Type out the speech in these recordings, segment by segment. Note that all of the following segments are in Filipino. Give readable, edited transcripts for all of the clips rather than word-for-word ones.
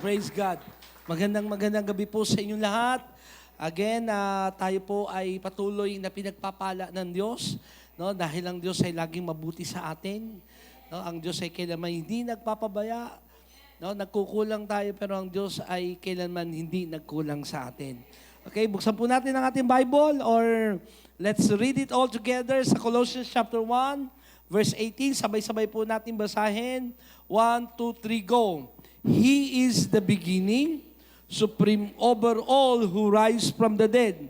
Praise God. Magandang gabi po sa inyong lahat. Again, tayo po ay patuloy na pinagpapala ng Diyos, no? Dahil ang Diyos ay laging mabuti sa atin. No? Ang Diyos ay kailanman hindi nagpapabaya. No? Nagkukulang tayo pero ang Diyos ay kailanman hindi nagkulang sa atin. Okay, buksan po natin ang ating Bible or let's read it all together sa Colossians chapter 1, verse 18. Sabay-sabay po natin basahin. 1, 2, 3, go. He is the beginning, supreme over all who rise from the dead.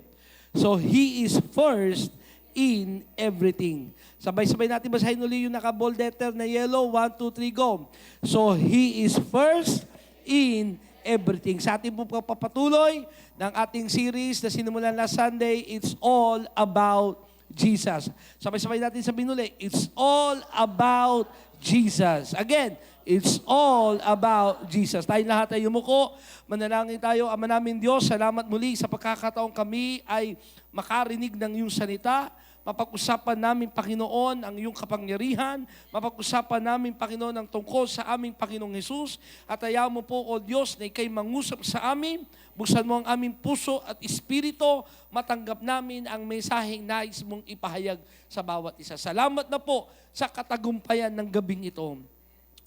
So He is first in everything. Sabay-sabay natin basahin uli yung naka-bold letter na yellow. 1, 2, 3, go. So He is first in everything. Sa ating po papatuloy ng ating series na sinimulan last Sunday, it's all about Jesus. Sabay-sabay natin sabihin uli, it's all about Jesus. Again, it's all about Jesus. Tayong lahat ay yumuko. Manalangin tayo. Ama namin Diyos, salamat muli sa pagkakataong kami ay makarinig ng iyong salita. Mapag-usapan namin, Panginoon, ang iyong kapangyarihan. Mapag-usapan namin, Panginoon, ang tungkol sa aming Panginoong Jesus. At ayaw mo po, O Diyos, na ikay mangusap sa amin. Buksan mo ang aming puso at espiritu. Matanggap namin ang mensaheng nais mong ipahayag sa bawat isa. Salamat na po sa katagumpayan ng gabing ito.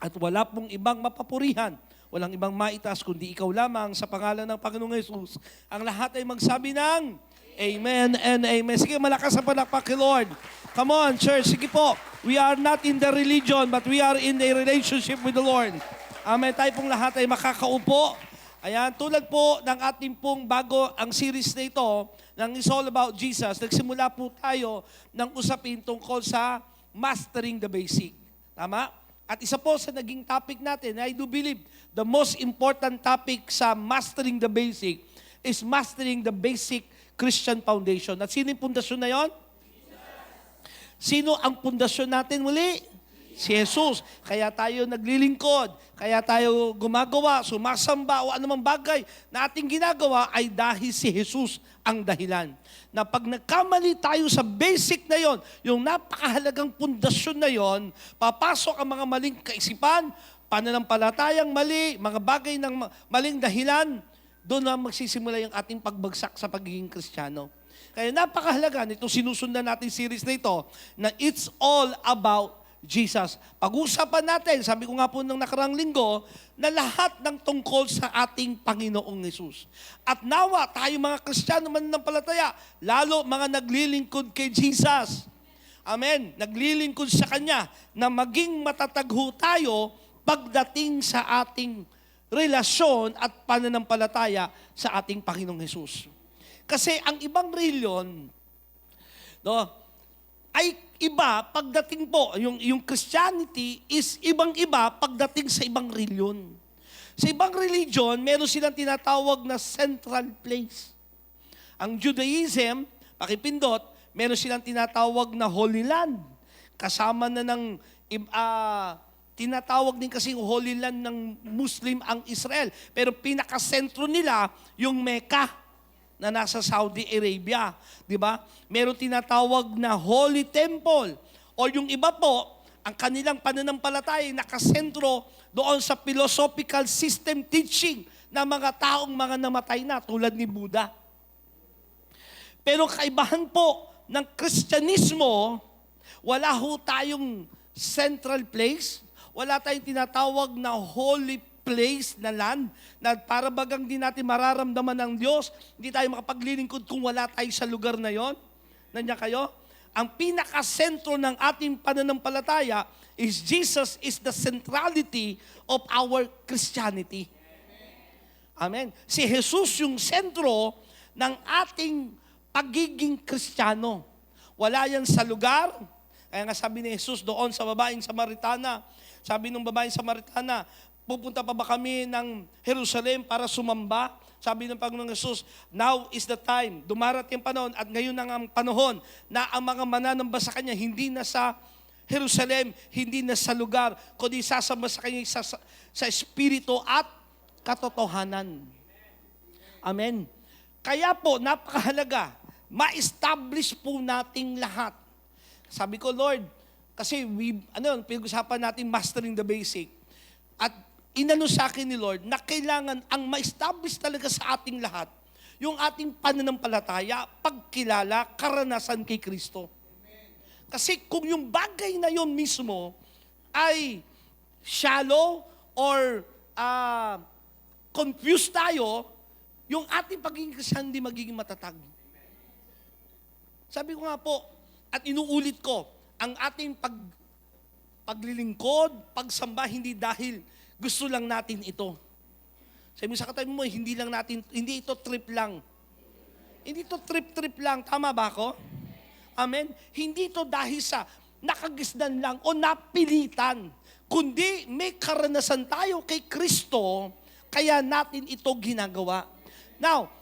At wala pong ibang mapapurihan, walang ibang maitas, kundi ikaw lamang sa pangalan ng Panginoong Jesus. Ang lahat ay magsabi ng Amen and Amen. Sige, malakas ang palakpak kay Lord. Come on, church. Sige po. We are not in the religion, but we are in a relationship with the Lord. Amen. Tayo pong lahat ay makakaupo. Ayan, tulad po ng ating pong bago ang series na ito, ng It's All About Jesus, nagsimula po tayo ng usapin tungkol sa mastering the basic. Tama? At isa po sa naging topic natin, I do believe the most important topic sa mastering the basic is mastering the basic Christian foundation. At sino yung pundasyon na yon? Sino ang pundasyon natin muli? Si Jesus. Kaya tayo naglilingkod, kaya tayo gumagawa, sumasamba o anumang bagay na ating ginagawa ay dahil si Jesus ang dahilan. Na pag nagkamali tayo sa basic na yon, yung napakahalagang pundasyon na yon, papasok ang mga maling kaisipan, pananampalatayang mali, mga bagay ng maling dahilan, doon na magsisimula yung ating pagbagsak sa pagiging Kristiyano. Kaya napakahalaga nito, sinusundan natin series na ito, na it's all about Jesus. Pag-usapan natin, sabi ko nga po nung nakarang linggo, na lahat ng tungkol sa ating Panginoong Jesus. At nawa, tayo mga Kristiyano mananampalataya, lalo mga naglilingkod kay Jesus. Amen. Naglilingkod sa Kanya na maging matatagho tayo pagdating sa ating relasyon at pananampalataya sa ating Panginoong Jesus. Kasi ang ibang reliyon, no, ay iba pagdating po, yung Christianity is ibang-iba pagdating sa ibang reliyon. Sa ibang religion, meron silang tinatawag na central place. Ang Judaism, pakipindot, meron silang tinatawag na Holy Land. Kasama na ng tinatawag din kasing Holy Land ng Muslim ang Israel. Pero pinakasentro nila yung Mecca na nasa Saudi Arabia. Di ba? Meron tinatawag na Holy Temple. O yung iba po, ang kanilang pananampalataya nakasentro doon sa philosophical system teaching ng mga taong mga namatay na tulad ni Buddha. Pero kaibahan po ng Kristyanismo, wala ho tayong central place. Wala tayong tinatawag na holy place na land na para bagang di natin mararamdaman ng Diyos. Hindi tayo makapaglilingkod kung wala tayo sa lugar na yon. Nandiyan kayo? Ang pinakasentro ng ating pananampalataya is Jesus is the centrality of our Christianity. Amen. Si Jesus yung sentro ng ating pagiging Kristiyano. Wala yan sa lugar. Kaya nga sabi ni Jesus doon sa babaeng Samaritana, sabi ng babaeng Samaritana, pupunta pa ba kami ng Jerusalem para sumamba? Sabi ng Panginoong Jesus, now is the time. Dumarating ang panahon at ngayon ang panahon na ang mga mananamba sa Kanya hindi na sa Jerusalem, hindi na sa lugar, kundi sasamba sa Kanya sa Espiritu at katotohanan. Amen. Kaya po, napakahalaga, ma-establish po nating lahat. Sabi ko, Lord, kasi pinag-usapan natin mastering the basic. At inano sa akin ni Lord na kailangan ang ma-establish talaga sa ating lahat yung ating pananampalataya, pagkilala, karanasan kay Kristo. Kasi kung yung bagay na yon mismo ay shallow or confused tayo, yung ating pagiging Kristiyan hindi magiging matatag. Sabi ko nga po, at inuulit ko, ang ating paglilingkod, pagsamba, hindi dahil gusto lang natin ito. Sabi mo sa katabi mo, hindi ito trip lang. Hindi ito trip lang. Tama ba ako? Amen? Hindi ito dahil sa nakagisnan lang o napilitan, kundi may karanasan tayo kay Kristo, kaya natin ito ginagawa. Now,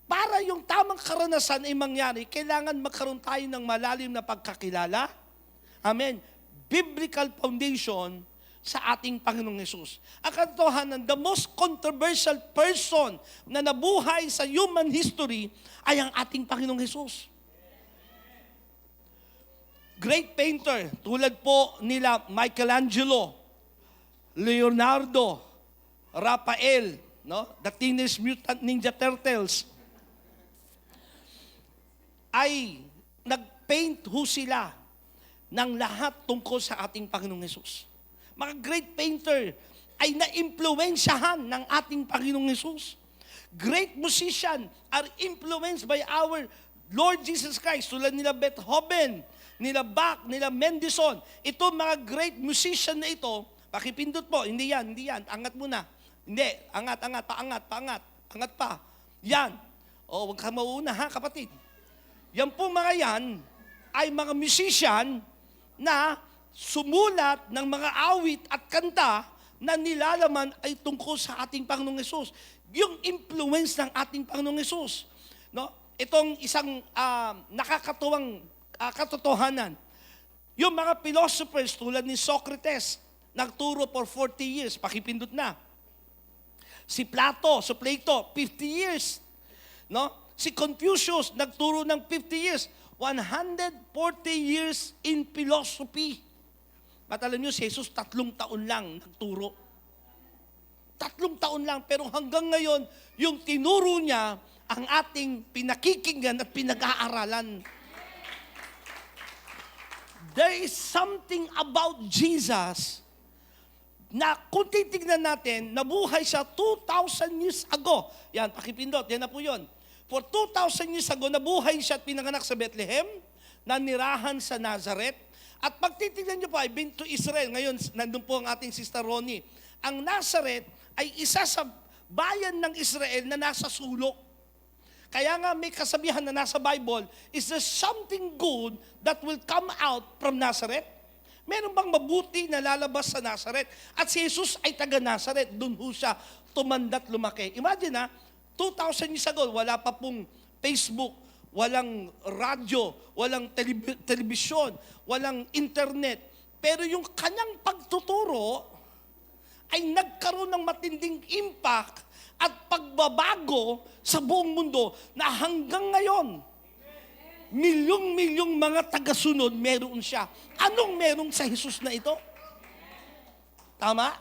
para yung tamang karanasan ay mangyari, kailangan magkaroon tayo ng malalim na pagkakilala. Amen. Biblical foundation sa ating Panginoong Hesus. Ang katotohanan, the most controversial person na nabuhay sa human history ay ang ating Panginoong Hesus. Great painter, tulad po nila Michelangelo, Leonardo, Raphael, no? The Teenage Mutant Ninja Turtles, ay nag-paint ho sila ng lahat tungkol sa ating Panginoong Hesus. Mga great painter ay na-impluensyahan ng ating Panginoong Hesus. Great musician are influenced by our Lord Jesus Christ, tulad nila Beethoven, nila Bach, nila Mendelssohn. Ito mga great musician na ito, pakipindot po, hindi yan, angat muna. Hindi, angat, paangat pa. Yan. O, huwag ka mauna ha, kapatid. Yan po mga yan ay mga musician na sumulat ng mga awit at kanta na nilalaman ay tungkol sa ating Panginoong Hesus. Yung influence ng ating Panginoong Hesus. No? Itong isang nakakatuwang katotohanan. Yung mga philosophers tulad ni Socrates, nagturo for 40 years, pakipindot na. Si Plato, 50 years. No? Si Confucius, nagturo ng 50 years. 140 years in philosophy. At alam nyo, si Jesus 3 taon lang nagturo. 3 taon lang, pero hanggang ngayon, yung tinuro niya, ang ating pinakikinggan at pinag-aaralan. There is something about Jesus na kung titignan natin, nabuhay siya 2,000 years ago. Yan, pakipindot, yan na po yun. For 2,000 years ago, nabuhay siya at pinanganak sa Bethlehem, nanirahan sa Nazareth. At pag titignan niyo po, I've been to Israel. Ngayon, nandun po ang ating Sister Ronnie. Ang Nazareth ay isa sa bayan ng Israel na nasa sulok. Kaya nga may kasabihan na nasa Bible, is there something good that will come out from Nazareth? Meron bang mabuti na lalabas sa Nazareth? At si Jesus ay taga Nazareth. Doon ho siya tumanda't lumaki. Imagine 2,000 years ago, wala pa pong Facebook, walang radyo, walang telebisyon, walang internet. Pero yung kanyang pagtuturo ay nagkaroon ng matinding impact at pagbabago sa buong mundo na hanggang ngayon, milyong-milyong mga tagasunod meron siya. Anong meron sa Jesus na ito? Tama?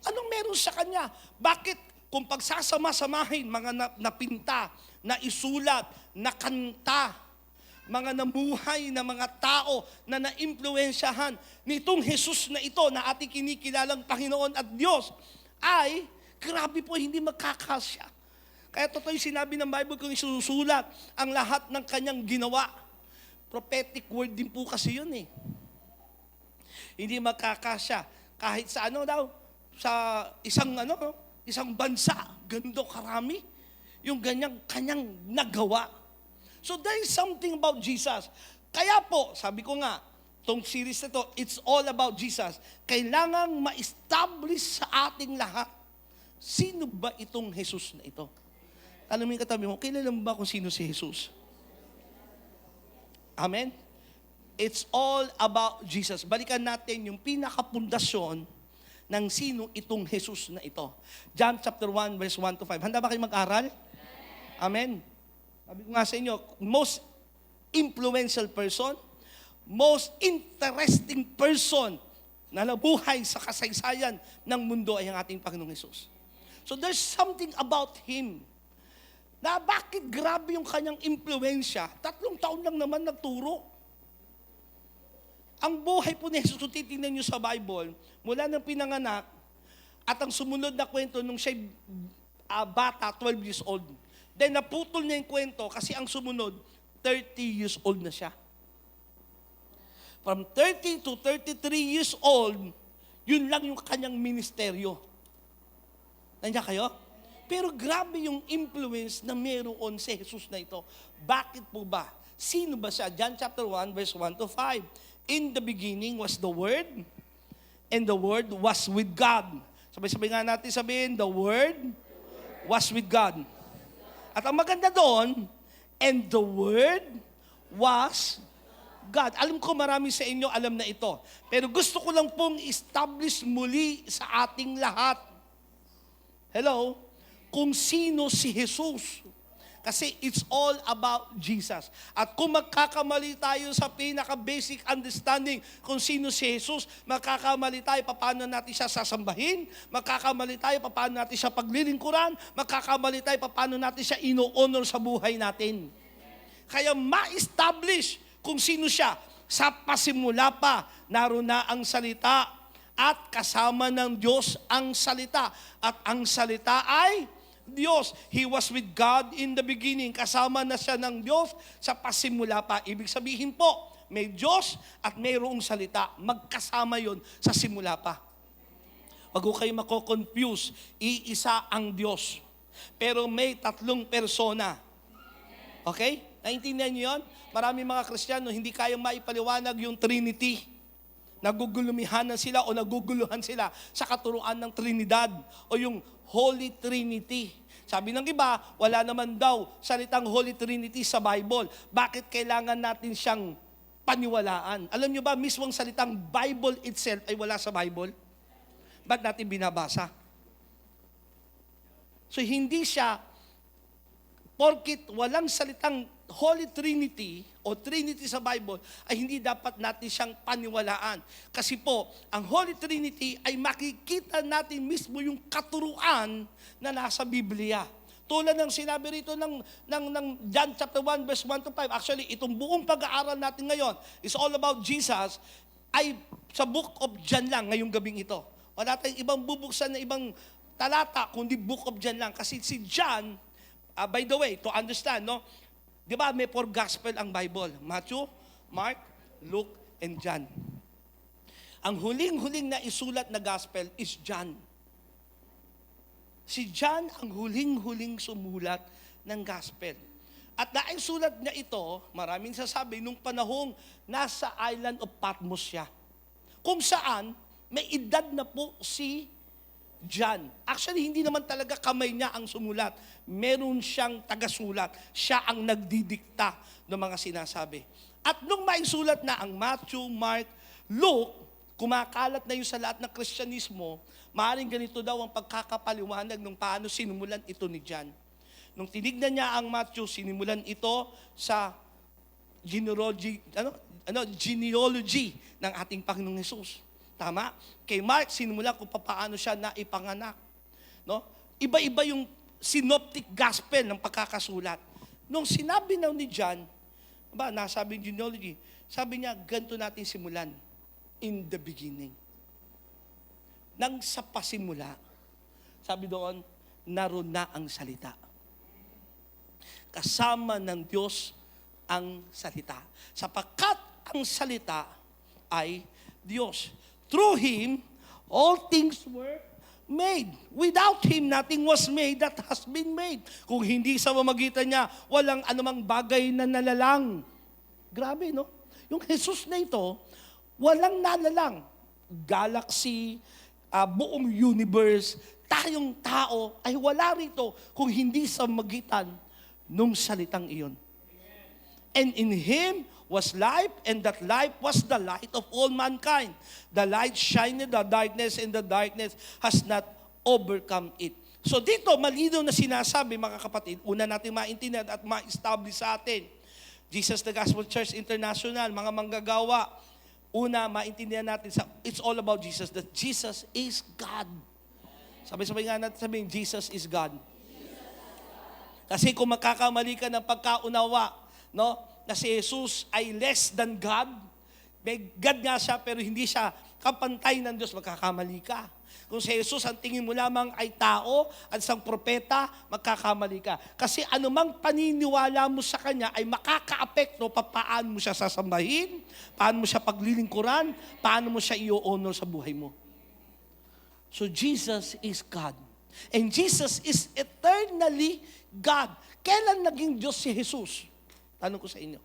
Anong meron sa kanya? Bakit kung pagsasama-samahin mga napinta, na isulat, na kanta, mga namuhay na mga tao na naimpluwensyahan nitong Jesus na ito na ating kinikilalang Panginoon at Diyos, ay grabe po, hindi magkakasya. Kaya totoo yung sinabi ng Bible kung isusulat ang lahat ng kanyang ginawa. Prophetic word din po kasi yun eh. Hindi magkakasya. Kahit sa sa isang bansa, ganito karami, yung kanyang nagawa. So there is something about Jesus. Kaya po, sabi ko nga, itong series na to, it's all about Jesus. Kailangang ma-establish sa ating lahat, sino ba itong Jesus na ito? Alam mo yung katabi mo, kilala mo ba kung sino si Jesus? Amen? It's all about Jesus. Balikan natin yung pinakapundasyon ng sino itong Jesus na ito. John chapter 1, verse 1 to 5. Handa ba kayo mag-aral? Amen. Sabi ko nga sa inyo, most influential person, most interesting person na nabuhay sa kasaysayan ng mundo ay ang ating Panginoong Hesus. So there's something about Him na bakit grabe yung kanyang impluensya. 3 taon lang naman nagturo. Ang buhay po ni Jesus, kung titingnan nyo sa Bible, mula ng pinanganak, at ang sumunod na kwento nung siya bata, 12 years old. Then naputol niya yung kwento kasi ang sumunod, 30 years old na siya. From 30 to 33 years old, yun lang yung kanyang ministeryo. Nandiyan kayo? Pero grabe yung influence na meron si Jesus na ito. Bakit po ba? Sino ba siya? John chapter 1, verse 1 to 5. In the beginning was the Word, and the Word was with God. Sabay-sabay nga natin sabihin, the Word was with God. At ang maganda doon, and the Word was God. Alam ko marami sa inyo alam na ito. Pero gusto ko lang pong establish muli sa ating lahat. Hello? Kung sino si Jesus. Kasi it's all about Jesus. At kung magkakamali tayo sa pinaka-basic understanding kung sino si Jesus, magkakamali tayo paano natin siya sasambahin, magkakamali tayo paano natin siya paglilingkuran, magkakamali tayo paano natin siya ino-honor sa buhay natin. Kaya ma-establish kung sino siya. Sa pasimula pa, naroon na ang salita at kasama ng Diyos ang salita. At ang salita ay Diyos. He was with God in the beginning. Kasama na siya ng Diyos sa pasimula pa. Ibig sabihin po, may Diyos at mayroong salita. Magkasama yon sa simula pa. Wag ko kayo mako-confuse. Iisa ang Diyos. Pero may 3 persona. Okay? Naintindihan niyo yun? Maraming mga Kristiyano hindi kayang maipaliwanag yung Trinity. Nagugulumihan sila o naguguluhan sila sa katuruan ng Trinidad o yung Holy Trinity. Sabi ng iba, wala naman daw salitang Holy Trinity sa Bible. Bakit kailangan natin siyang paniwalaan? Alam niyo ba, mismong salitang Bible itself ay wala sa Bible? Ba't natin binabasa? So hindi siya, porkit walang salitang Holy Trinity o Trinity sa Bible, ay hindi dapat natin siyang paniwalaan. Kasi po, ang Holy Trinity ay makikita natin mismo yung katuruan na nasa Biblia. Tulad ng sinabi rito ng John chapter 1 verse 1 to 5. Actually, itong buong pag-aaral natin ngayon is all about Jesus, ay sa book of John lang ngayong gabing ito. Wala tayong ibang bubuksan na ibang talata, kundi book of John lang. Kasi si John, by the way, to understand, no? Di ba may 4 gospel ang Bible? Matthew, Mark, Luke, and John. Ang huling-huling na isulat na gospel is John. Si John ang huling-huling sumulat ng gospel. At naisulat niya ito, maraming sasabi, nung panahong nasa island of Patmos siya. Kung saan, may edad na po si John. Actually, hindi naman talaga kamay niya ang sumulat. Meron siyang tagasulat. Siya ang nagdidikta ng mga sinasabi. At nung maisulat na ang Matthew, Mark, Luke, kumakalat na yun sa lahat ng Kristyanismo, maaaring ganito daw ang pagkakapaliwanag ng paano sinimulan ito ni John. Nung tinignan niya ang Matthew, sinimulan ito sa genealogy ng ating Panginoong Hesus. Tama? Kay Mark, sinimula kung paano siya naipanganak. No? Iba-iba yung synoptic gospel ng pagkakasulat. Nung sinabi na ni John, nasabi yung genealogy, sabi niya, ganito natin simulan. In the beginning. Nang sa pasimula, sabi doon, naroon na ang salita. Kasama ng Diyos ang salita. Sapagkat ang salita ay Diyos. Through Him, all things were made. Without Him, nothing was made that has been made. Kung hindi sa pamamagitan niya, walang anumang bagay na nalalang. Grabe, no? Yung Jesus na ito, walang nalalang. Galaxy, buong universe, tayong tao, ay wala rito kung hindi sa magitan nung salitang iyon. And in Him was life, and that life was the light of all mankind. The light shined in the darkness, and the darkness has not overcome it. So dito, malinaw na sinasabi, mga kapatid, una natin maintindihan at ma-establish sa atin. Jesus the Gospel Church International, mga manggagawa, Una, maintindihan natin, it's all about Jesus, that Jesus is God. Sabay-sabay nga natin sabihin, Jesus is God. Kasi kung magkakamali ka ng pagkaunawa, no, na si Jesus ay less than God, may God nga siya pero hindi siya kapantay ng Diyos, magkakamali ka. Kung si Jesus ang tingin mo lamang ay tao at isang propeta, magkakamali ka. Kasi anumang paniniwala mo sa Kanya ay makaka-apekto paano mo siya sasambahin, paano mo siya paglilingkuran, paano mo siya i-honor sa buhay mo. So Jesus is God. And Jesus is eternally God. Kailan naging Diyos si Jesus? Tanong ko sa inyo.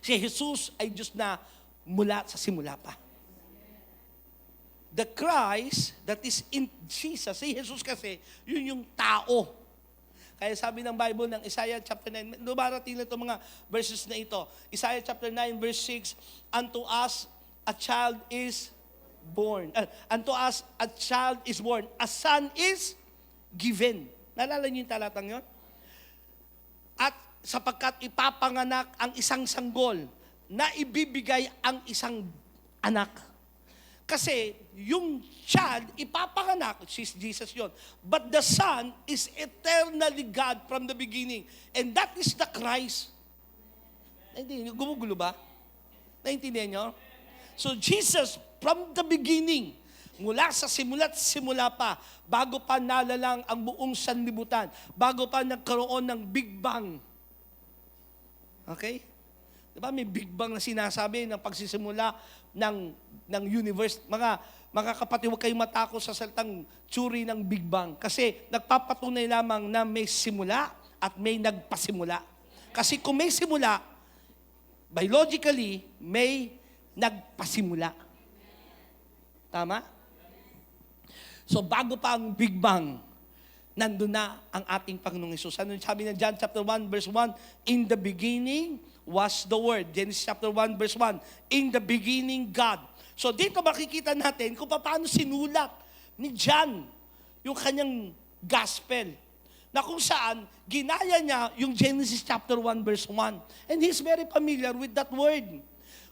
Si Jesus ay Diyos na mula sa simula pa. The Christ that is in Jesus, si Jesus kasi, yun yung tao. Kaya sabi ng Bible ng Isaiah chapter 9, dumarating na itong mga verses na ito. Isaiah chapter 9 verse 6, unto us a child is born. Unto us a child is born. A son is given. Naalala niyo yung talatang yun? At sapagkat ipapanganak ang isang sanggol na ibibigay ang isang anak. Kasi yung child, ipapanganak, Jesus yun. But the Son is eternally God from the beginning. And that is the Christ. Naintindihan nyo? Gumugulo ba? Naintindihan nyo? So Jesus, from the beginning, mula sa simula pa, bago pa nalalang ang buong sanlibutan, bago pa nagkaroon ng Big Bang. Okay? Diba may Big Bang na sinasabi ng pagsisimula ng universe. Mga kapatid, huwag kayong matakot sa salitang tsuri ng Big Bang. Kasi nagpapatunay lamang na may simula at may nagpasimula. Kasi kung may simula, biologically, may nagpasimula. Tama? So bago pa ang Big Bang, nandun na ang ating Panginoong Hesus. Ano sabi ng John chapter 1 verse 1? In the beginning was the Word. Genesis chapter 1 verse 1. In the beginning, God. So dito makikita natin kung paano sinulat ni John yung kanyang gospel. Na kung saan, ginaya niya yung Genesis chapter 1 verse 1. And he's very familiar with that word.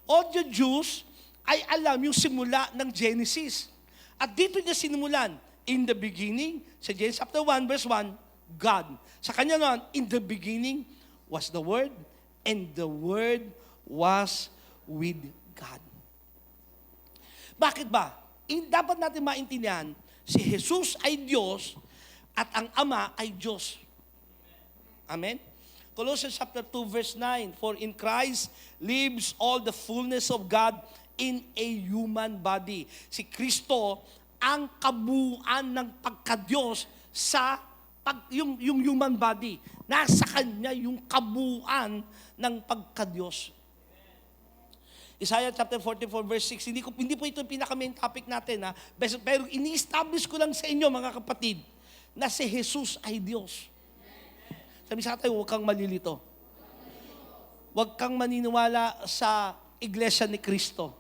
All the Jews ay alam yung simula ng Genesis. At dito niya sinimulan, in the beginning, sa Genesis chapter 1 verse 1, God. Sa kanya naman, in the beginning was the Word, and the Word was with God. Bakit ba? Dapat natin maintindihan, si Jesus ay Diyos at ang Ama ay Diyos. Amen? Colossians chapter 2 verse 9, for in Christ lives all the fullness of God in a human body. Si Kristo ang kabuuan ng pagka-Diyos sa yung human body. Nasa Kanya yung kabuuan ng pagka-Diyos. Isaiah chapter 44 verse 6, hindi po ito yung pinaka-main topic natin, ha? Pero ini-establish ko lang sa inyo, mga kapatid, na si Jesus ay Diyos. Sabi sa tayo, huwag kang malilito. Huwag kang maniniwala sa iglesia ni Kristo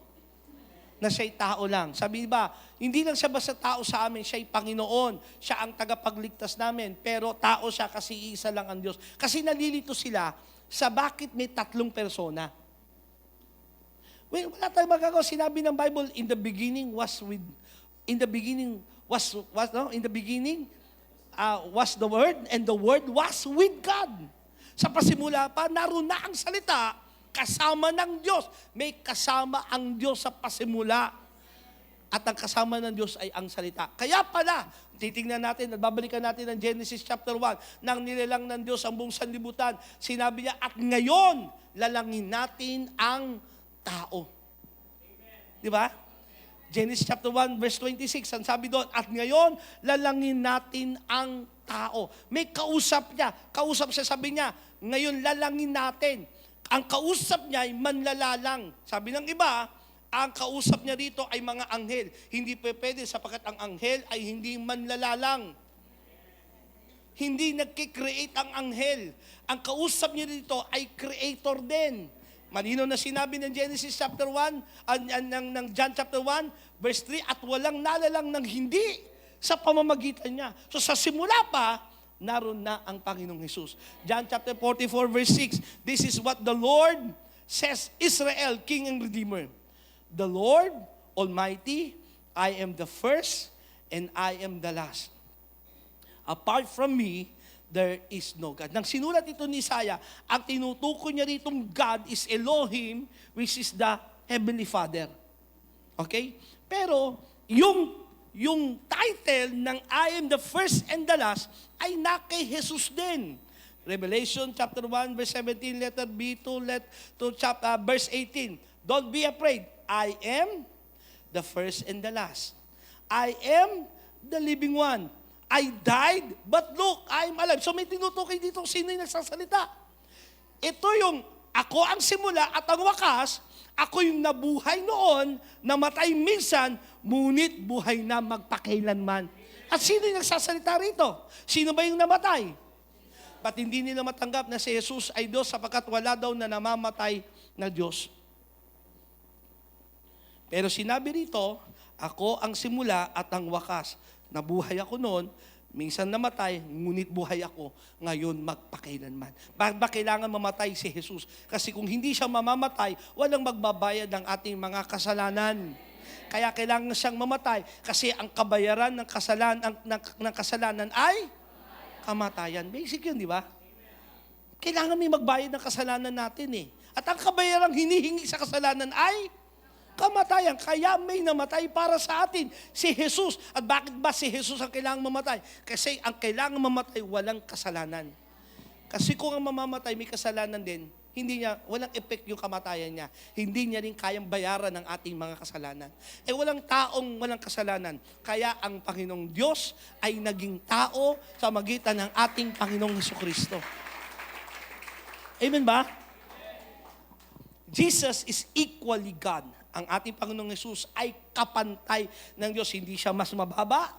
na siya'y tao lang. Sabi ba, hindi lang siya basta tao sa amin, siya'y Panginoon, siya ang tagapagligtas namin, pero tao siya kasi isa lang ang Diyos. Kasi nalilito sila sa bakit may tatlong persona. Well, wala tayong magagawa. Sinabi ng Bible, in the beginning was the Word, and the Word was with God. Sa pasimula pa, naroon na ang salita, kasama ng Diyos. May kasama ang Diyos sa pasimula. At ang kasama ng Diyos ay ang salita. Kaya pala, titingnan natin at babalikan natin ang Genesis chapter 1, nang nilalang ng Diyos ang buong sanlibutan, sinabi niya, at ngayon, lalangin natin ang tao. Di ba? Genesis chapter 1 verse 26, ang sabi doon, at ngayon, lalangin natin ang tao. May kausap niya. Kausap siya, sabi niya, ngayon lalangin natin. Ang kausap niya ay manlalalang. Sabi ng iba, ang kausap niya dito ay mga anghel. Hindi pwede sapagkat ang anghel ay hindi manlalalang. Hindi nagkikreate ang anghel. Ang kausap niya dito ay creator din. Malinaw na sinabi ng Genesis chapter 1, ng John chapter 1, verse 3, at walang nalalang ng hindi sa pamamagitan niya. So sa simula pa, naroon na ang Panginoong Hesus. John chapter 44, verse 6, this is what the Lord says, Israel, King and Redeemer. the Lord Almighty, I am the first and I am the last. Apart from me, there is no God. Nang sinulat ito ni Isaiah, ang tinutukoy niya ritong God is Elohim, which is the Heavenly Father. Okay? Pero, yung title ng I am the first and the last ay na kay Jesus din. Revelation chapter 1, verse 17, letter B to verse 18. Don't be afraid. I am the first and the last. I am the living one. I died, but look, I am alive. So may tinutukoy dito sino yung nagsasalita. Ito yung ako ang simula at ang wakas, ako yung nabuhay noon, namatay minsan, ngunit buhay na magpakailanman. At sino yung nagsasalita rito? Sino ba yung namatay? Ba't hindi nila matanggap na si Jesus ay Diyos sapagkat wala daw na namamatay na Diyos? Pero sinabi rito, ako ang simula at ang wakas. Nabuhay ako noon, minsan namatay, ngunit buhay ako ngayon magpakailanman. Bakit ba kailangan mamatay si Jesus? Kasi kung hindi siya mamamatay, walang magbabayad ng ating mga kasalanan. Kaya kailangan siyang mamatay kasi ang kabayaran ng kasalanan ay kamatayan. Basic yun, di ba? Kailangan may magbayad ng kasalanan natin eh. At ang kabayarang hinihingi sa kasalanan ay kamatayan. Kaya may namatay para sa atin, si Jesus. At bakit ba si Jesus ang kailangang mamatay? Kasi ang kailangang mamatay, walang kasalanan. Kasi kung ang mamamatay, may kasalanan din, walang effect yung kamatayan niya. Hindi niya rin kayang bayaran ng ating mga kasalanan. Walang taong walang kasalanan. Kaya ang Panginoong Diyos ay naging tao sa magitan ng ating Panginoong Hesukristo. Amen ba? Jesus is equally God. Ang ating Panginoong Jesus ay kapantay ng Diyos. Hindi siya mas mababa.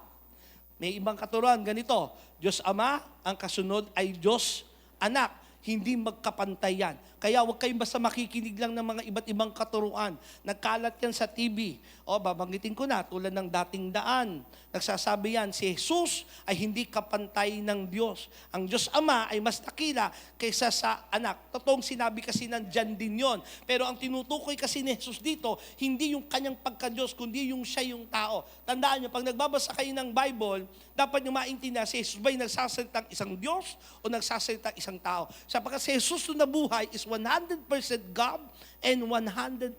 May ibang katuruan, ganito. Diyos Ama, ang kasunod ay Diyos Anak. Hindi magkapantay yan. Kaya huwag kayong basta makikinig lang ng mga iba't ibang katuruan. Nagkalat yan sa TV. Babanggitin ko na, tulad ng dating daan. Nagsasabi yan, si Jesus ay hindi kapantay ng Diyos. Ang Diyos Ama ay mas dakila kaysa sa anak. Totoong sinabi kasi nandyan din yon. Pero ang tinutukoy kasi ni Jesus dito, hindi yung kanyang pagka-Diyos, kundi yung siya yung tao. Tandaan nyo, pag nagbabasa kayo ng Bible, dapat nyo maintindihan si Jesus ba'y nagsasalitang isang Diyos o nagsasalitang isang tao? Sapagkat si Jesus na buhay is 100% God and 100%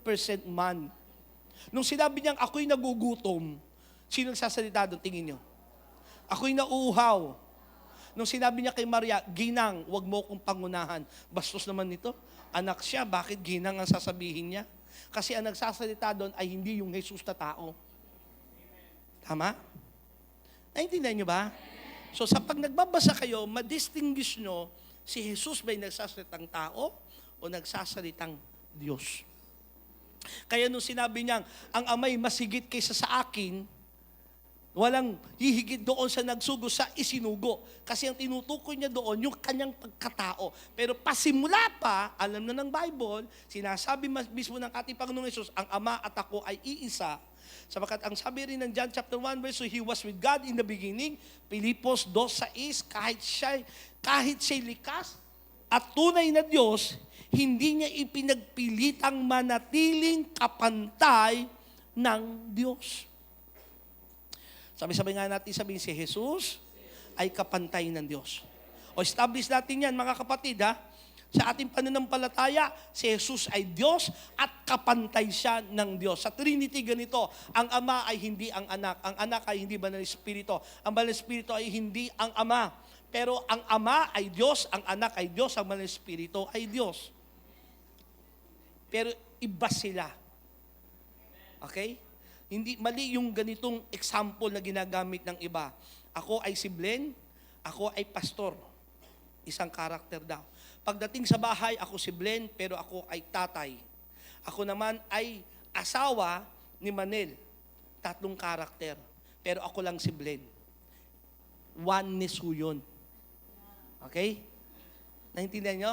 man. Nung sinabi niyang, ako'y nagugutom, sino nagsasalita doon? Tingin niyo. Ako'y nauuhaw. Nung sinabi niya kay Maria, Ginang, wag mo kong pangunahan. Bastos naman nito. Anak siya, bakit Ginang ang sasabihin niya? Kasi ang nagsasalita doon ay hindi yung Jesus na tao. Tama? Naintindihan niyo ba? So sa pag nagbabasa kayo, madistinguish nyo si Jesus ba'y nagsasalitang tao o nagsasalitang Diyos? Kaya nung sinabi niyang, ang amay masigit kaysa sa akin, walang hihigit doon sa nagsugo sa isinugo. Kasi ang tinutukoy niya doon, yung kanyang pagkatao. Pero pasimula pa, alam na ng Bible, sinasabi mismo ng ating Panginoong Hesus, ang Ama at ako ay iisa. Sapagkat ang sabi rin ng John chapter 1 verse 2, He was with God in the beginning. Pilipos 2:6, kahit siya'y likas at tunay na Diyos, hindi niya ipinagpilitang manatiling kapantay ng Diyos. Sabi-sabi nga natin sabihin, si Jesus ay kapantay ng Diyos. O establish natin yan, mga kapatid, ha? Sa ating pananampalataya, si Jesus ay Diyos at kapantay siya ng Diyos. Sa Trinity ganito, ang Ama ay hindi ang Anak. Ang Anak ay hindi Banal na Espiritu. Ang Banal na Espiritu ay hindi ang Ama. Pero ang Ama ay Diyos, ang Anak ay Diyos, ang Banal na Espiritu ay Diyos. Pero iba sila. Okay? Hindi mali yung ganitong example na ginagamit ng iba. Ako ay si Blen, ako ay pastor. Isang karakter daw. Pagdating sa bahay, ako si Blen, pero ako ay tatay. Ako naman ay asawa ni Manel. 3 karakter. Pero ako lang si Blen. Oneness ho yun. Okay? Naintindihan nyo?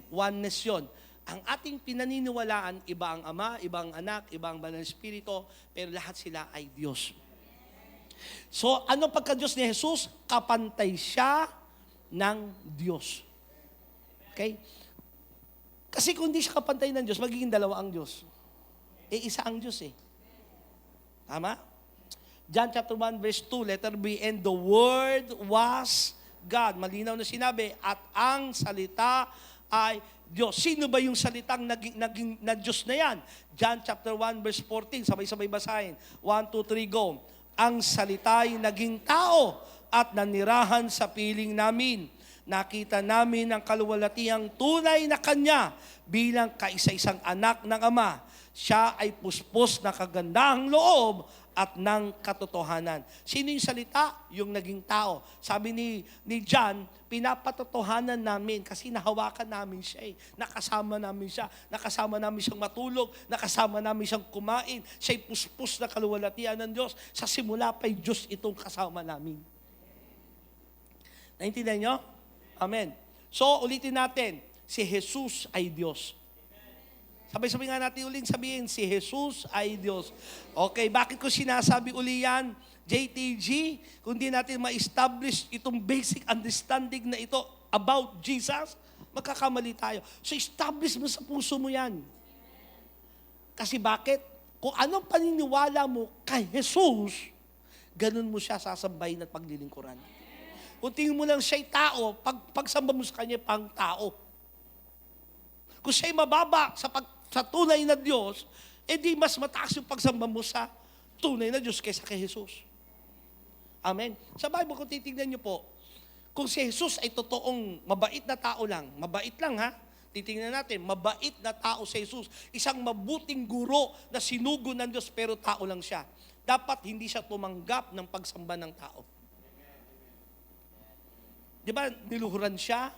Oneness yun. Ang ating pinaniniwalaan, iba ang Ama, iba ang Anak, iba ang Banal na Espiritu, pero lahat sila ay Diyos. So, anong pagka-Diyos ni Jesus? Kapantay siya ng Diyos. Okay? Kasi kung hindi siya kapantay ng Diyos, magiging dalawa ang Diyos. Isa ang Diyos eh. Tama? John chapter 1 verse 2, letter B, and the Word was God. Malinaw na sinabi, at ang salita ay Diyos. Sino ba yung salitang naging na Diyos na yan? John chapter 1 verse 14, sabay-sabay basahin. 1, 2, 3, go. Ang salita ay naging tao at nanirahan sa piling namin. Nakita namin ang kaluwalhatiang tunay na Kanya bilang kaisa-isang anak ng Ama. Siya ay puspos na kagandahang loob at ng katotohanan. Sino yung salita? Yung naging tao. Sabi ni John, pinapatotohanan namin kasi nahawakan namin siya eh. Nakasama namin siya. Nakasama namin siyang matulog. Nakasama namin siyang kumain. Siya'y puspos na kaluwalhatian ng Diyos. Sa simula pa'y Diyos itong kasama namin. Naintindihan nyo? Amen. So, ulitin natin. Si Jesus ay Diyos. Sabay-sabay nga natin uling sabihin, si Jesus ay Diyos. Okay, bakit ko sinasabi uli yan? JTG, kung di natin ma-establish itong basic understanding na ito about Jesus, magkakamali tayo. So, establish mo sa puso mo yan. Kasi bakit? Kung anong paniniwala mo kay Jesus, ganun mo siya sasambahin at paglilingkuran. Kung tingin mo lang siya'y tao, pagsamba mo sa kanya, pang tao. Kung siya'y mababa sa tunay na Diyos, edi mas mataas yung pagsamba mo sa tunay na Diyos kaysa kay Jesus. Amen. Sa Bible, kung titignan niyo po, kung si Jesus ay totoong mabait na tao lang, mabait lang ha, titignan natin, mabait na tao si Jesus, isang mabuting guro na sinugo ng Diyos pero tao lang siya. Dapat hindi siya tumanggap ng pagsamba ng tao. Di ba, niluhuran siya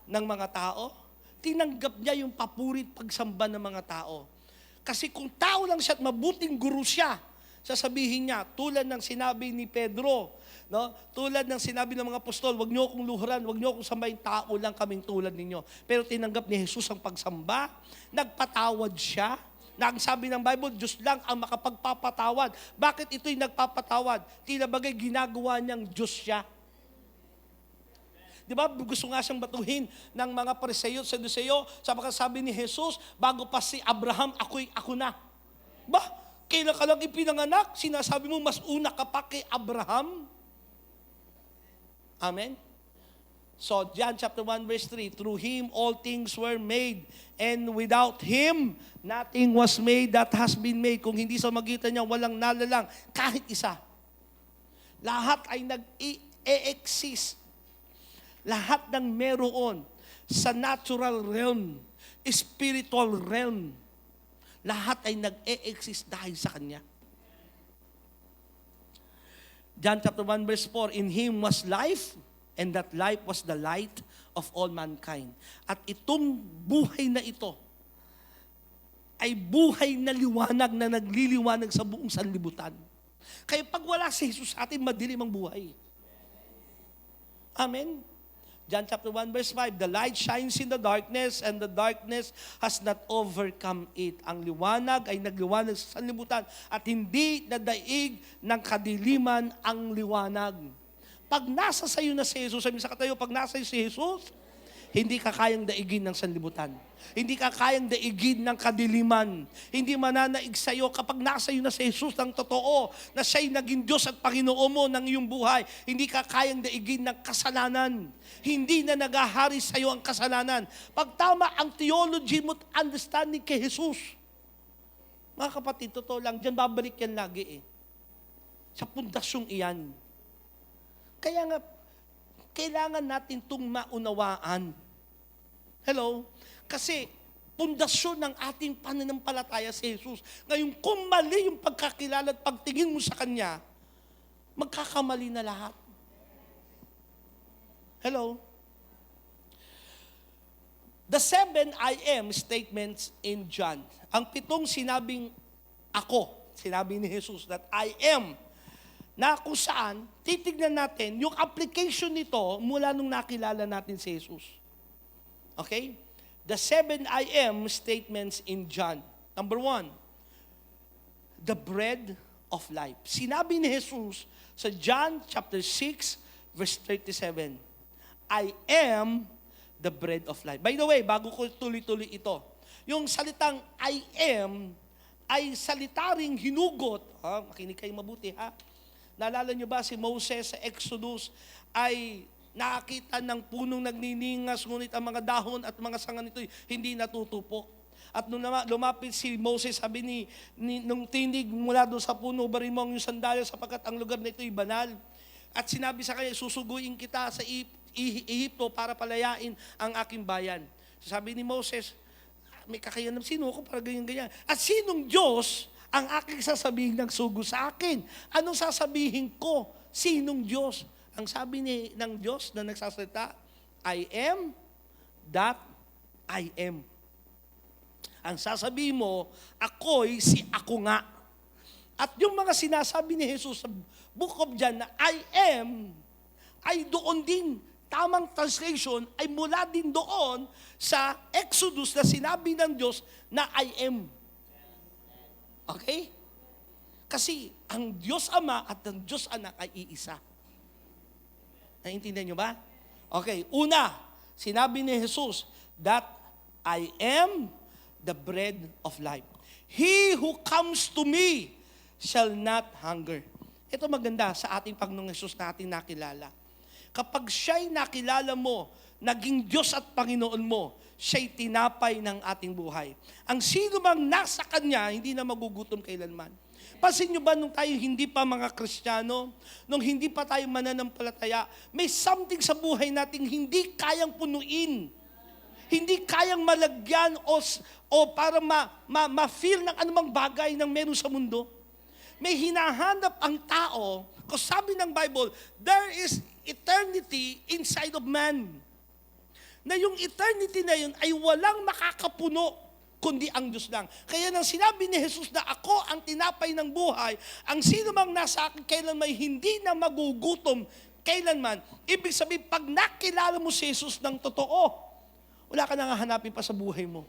ng mga tao? Tinanggap niya yung papurit pagsamba ng mga tao. Kasi kung tao lang siya at mabuting guru siya, sasabihin niya, tulad ng sinabi ni Pedro, no? Tulad ng sinabi ng mga apostol, wag niyo akong luhuran, wag niyo akong sambahin, tao lang kaming tulad ninyo. Pero tinanggap ni Jesus ang pagsamba, nagpatawad siya, na ang sabi ng Bible, Diyos lang ang makapagpapatawad. Bakit ito'y nagpapatawad? Tila bagay ginagawa niyang Diyos siya. Di ba, gusto nga siyang batuhin ng mga Pariseo at Saduceo, sabi ni Jesus, bago pa si Abraham, ako na. Ba, kailan ka lang ipinanganak, sinasabi mo, mas una ka pa kay Abraham? Amen? So, John chapter 1 verse 3, through Him all things were made, and without Him, nothing was made that has been made. Kung hindi sa magitan niya, walang nalalang, kahit isa. Lahat ay nag-e-exist. Lahat ng meron sa natural realm, spiritual realm, lahat ay nag-e-exist dahil sa Kanya. John chapter 1 verse 4, in Him was life, and that life was the light of all mankind. At itong buhay na ito ay buhay na liwanag na nagliliwanag sa buong sanlibutan. Kaya pag wala si Jesus sa atin, madilim ang buhay. Amen? John chapter 1 verse 5, the light shines in the darkness and the darkness has not overcome it. Ang liwanag ay nagliwanag sa sanlibutan at hindi nadaig ng kadiliman ang liwanag. Pag nasa sayo na si Jesus, sabi sa katayo, pag nasa si Jesus, hindi ka kayang daigin ng sanlibutan. Hindi ka kayang daigin ng kadiliman. Hindi mananaig sa iyo kapag nasa iyo na si Jesus ng totoo, na siya'y naging Diyos at Panginoon mo ng iyong buhay. Hindi ka kayang daigin ng kasalanan. Hindi na nagahari sa iyo ang kasalanan. Pag tama ang theology mo at understanding kay Jesus, mga kapatid, totoo lang, dyan babalik yan lagi eh. Sa pundasyong iyan. Kaya nga, kailangan natin itong maunawaan. Hello? Kasi pundasyon ng ating pananampalataya sa Jesus. Ngayon, kung mali yung pagkakilala at pagtingin mo sa Kanya, magkakamali na lahat. Hello? The 7 I am statements in John. Ang 7 sinabing ako, sinabi ni Jesus that I am, na kung saan, titignan natin yung application nito mula nung nakilala natin si Jesus. Okay? The 7 I am statements in John. Number 1, the bread of life. Sinabi ni Jesus sa John chapter 6, verse 37, I am the bread of life. By the way, bago ko tuloy-tuloy ito, yung salitang I am, ay salita ring hinugot. Makinig kayo mabuti ha. Naalala nyo ba si Moses sa Exodus ay nakakita ng punong nagniningas, ngunit ang mga dahon at mga sanga nito hindi natutupok. At nung lumapit si Moses, sabi nung tinig mula doon sa puno, bari mo ang iyong sandalya sapagkat ang lugar na ito'y banal. At sinabi sa kanya, susuguin kita sa Ehipto para palayain ang aking bayan. Sabi ni Moses, may kakayanan, sino ako para ganyan-ganyan? At sinong Diyos ang aking sasabihin ng sugo sa akin? Anong sasabihin ko? Sinong Diyos? Ang sabi ng Diyos na nagsasalita, I am that I am. Ang sasabihin mo, ako'y si ako nga. At yung mga sinasabi ni Jesus sa Book of John na I am, ay doon din. Tamang translation ay mula din doon sa Exodus na sinabi ng Diyos na I am. Okay? Kasi ang Diyos Ama at ang Diyos Anak ay iisa. Naintindihan nyo ba? Okay, una, sinabi ni Jesus that I am the bread of life. He who comes to me shall not hunger. Ito maganda sa ating Panginoong Hesus na ating nakilala. Kapag siya'y nakilala mo, naging Diyos at Panginoon mo, siya'y tinapay ng ating buhay. Ang sino mang nasa Kanya, hindi na magugutom kailanman. Pansin nyo ba nung tayo hindi pa mga Kristiyano, nung hindi pa tayo mananampalataya, may something sa buhay nating hindi kayang punuin. Hindi kayang malagyan o para ma-feel ng anumang bagay ng meron sa mundo. May hinahanap ang tao, kasi sabi ng Bible, there is eternity inside of man. Na yung eternity na yun ay walang makakapuno, kundi ang Diyos lang. Kaya nang sinabi ni Jesus na ako ang tinapay ng buhay, ang sino mang nasa akin kailan may hindi na magugutom kailanman. Ibig sabihin, pag nakilala mo si Jesus ng totoo, wala ka nang hahanapin pa sa buhay mo.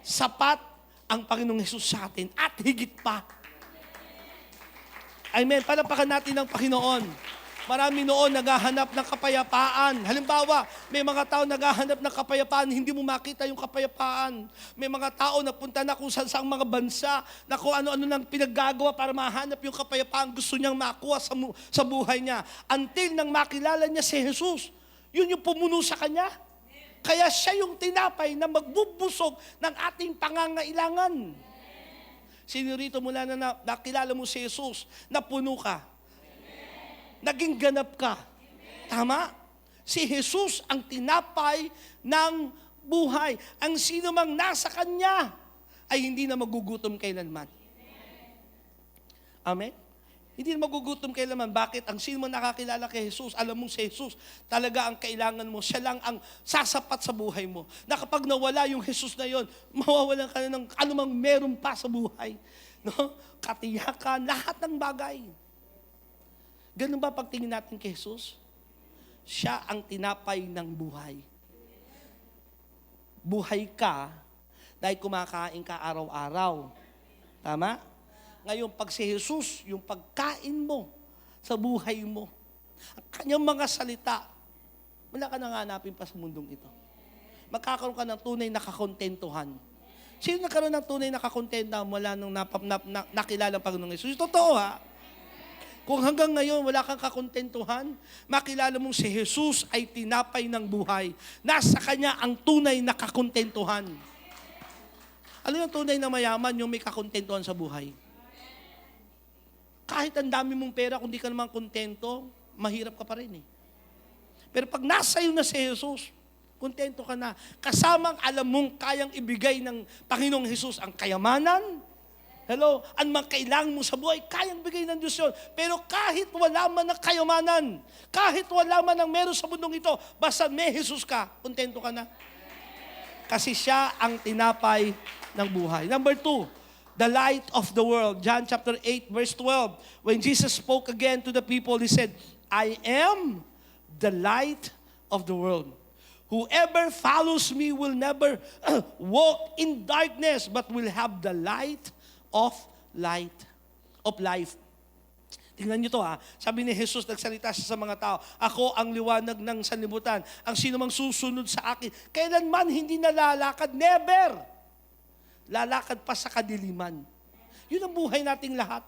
Sapat ang Panginoong Hesus sa atin at higit pa. Amen. Palapakan natin ang Panginoon. Marami noon naghahanap ng kapayapaan. Halimbawa, may mga tao naghahanap ng kapayapaan, hindi mo makita yung kapayapaan. May mga tao na punta na kung saan mga bansa, na kung ano-ano nang pinaggagawa para mahanap yung kapayapaan gusto niyang makuha sa buhay niya. Until nang makilala niya si Jesus, yun yung pumuno sa kanya. Kaya siya yung tinapay na magbubusog ng ating pangangailangan. Sino rito mula na nakilala mo si Jesus, napuno ka? Naging ganap ka. Tama? Si Jesus ang tinapay ng buhay. Ang sino mang nasa Kanya ay hindi na magugutom kailanman. Amen? Hindi na magugutom kailanman. Bakit? Ang sino mang nakakilala kay Jesus, alam mong si Jesus, talaga ang kailangan mo. Siya lang ang sasapat sa buhay mo. Na kapag nawala yung Jesus na yon, mawawalan ka na ng anumang meron pa sa buhay. No? Katiyakan, lahat ng bagay. Ganun ba pagtingin natin kay Jesus? Siya ang tinapay ng buhay. Buhay ka dahil kumakain ka araw-araw. Tama? Ngayon, pag si Jesus, yung pagkain mo sa buhay mo, ang kanyang mga salita, wala ka nang hanapin pa sa mundong ito. Magkakaroon ka ng tunay na kakontentuhan. Sino nagkaroon ng tunay na kakontentuhan mula nung nakilala ang Panginoong Jesus? Totoo ha? Kung hanggang ngayon wala kang kakontentuhan, makilala mong si Jesus ay tinapay ng buhay. Nasa Kanya ang tunay na kakontentuhan. Ano yung tunay na mayaman? Yung may kakontentuhan sa buhay. Kahit ang dami mong pera, kung di ka naman kontento, mahirap ka pa rin eh. Pero pag nasa iyo na si Jesus, kontento ka na. Kasamang alam mong kayang ibigay ng Panginoong Jesus ang kayamanan, hello, ang mga kailangan mo sa buhay, kayang bigay ng Diyos yun. Pero kahit wala man ng kayamanan, kahit wala man ng meron sa mundong ito, basta may Jesus ka, kontento ka na. Kasi siya ang tinapay ng buhay. Number 2, the light of the world. John chapter 8, verse 12. When Jesus spoke again to the people, He said, I am the light of the world. Whoever follows me will never walk in darkness, but will have the light of life. Tingnan nyo to ha. Sabi ni Jesus, nagsalita siya sa mga tao, ako ang liwanag ng sanlibutan. Ang sino mang susunod sa akin, kailanman hindi na lalakad, never. Lalakad pa sa kadiliman. Yun ang buhay nating lahat.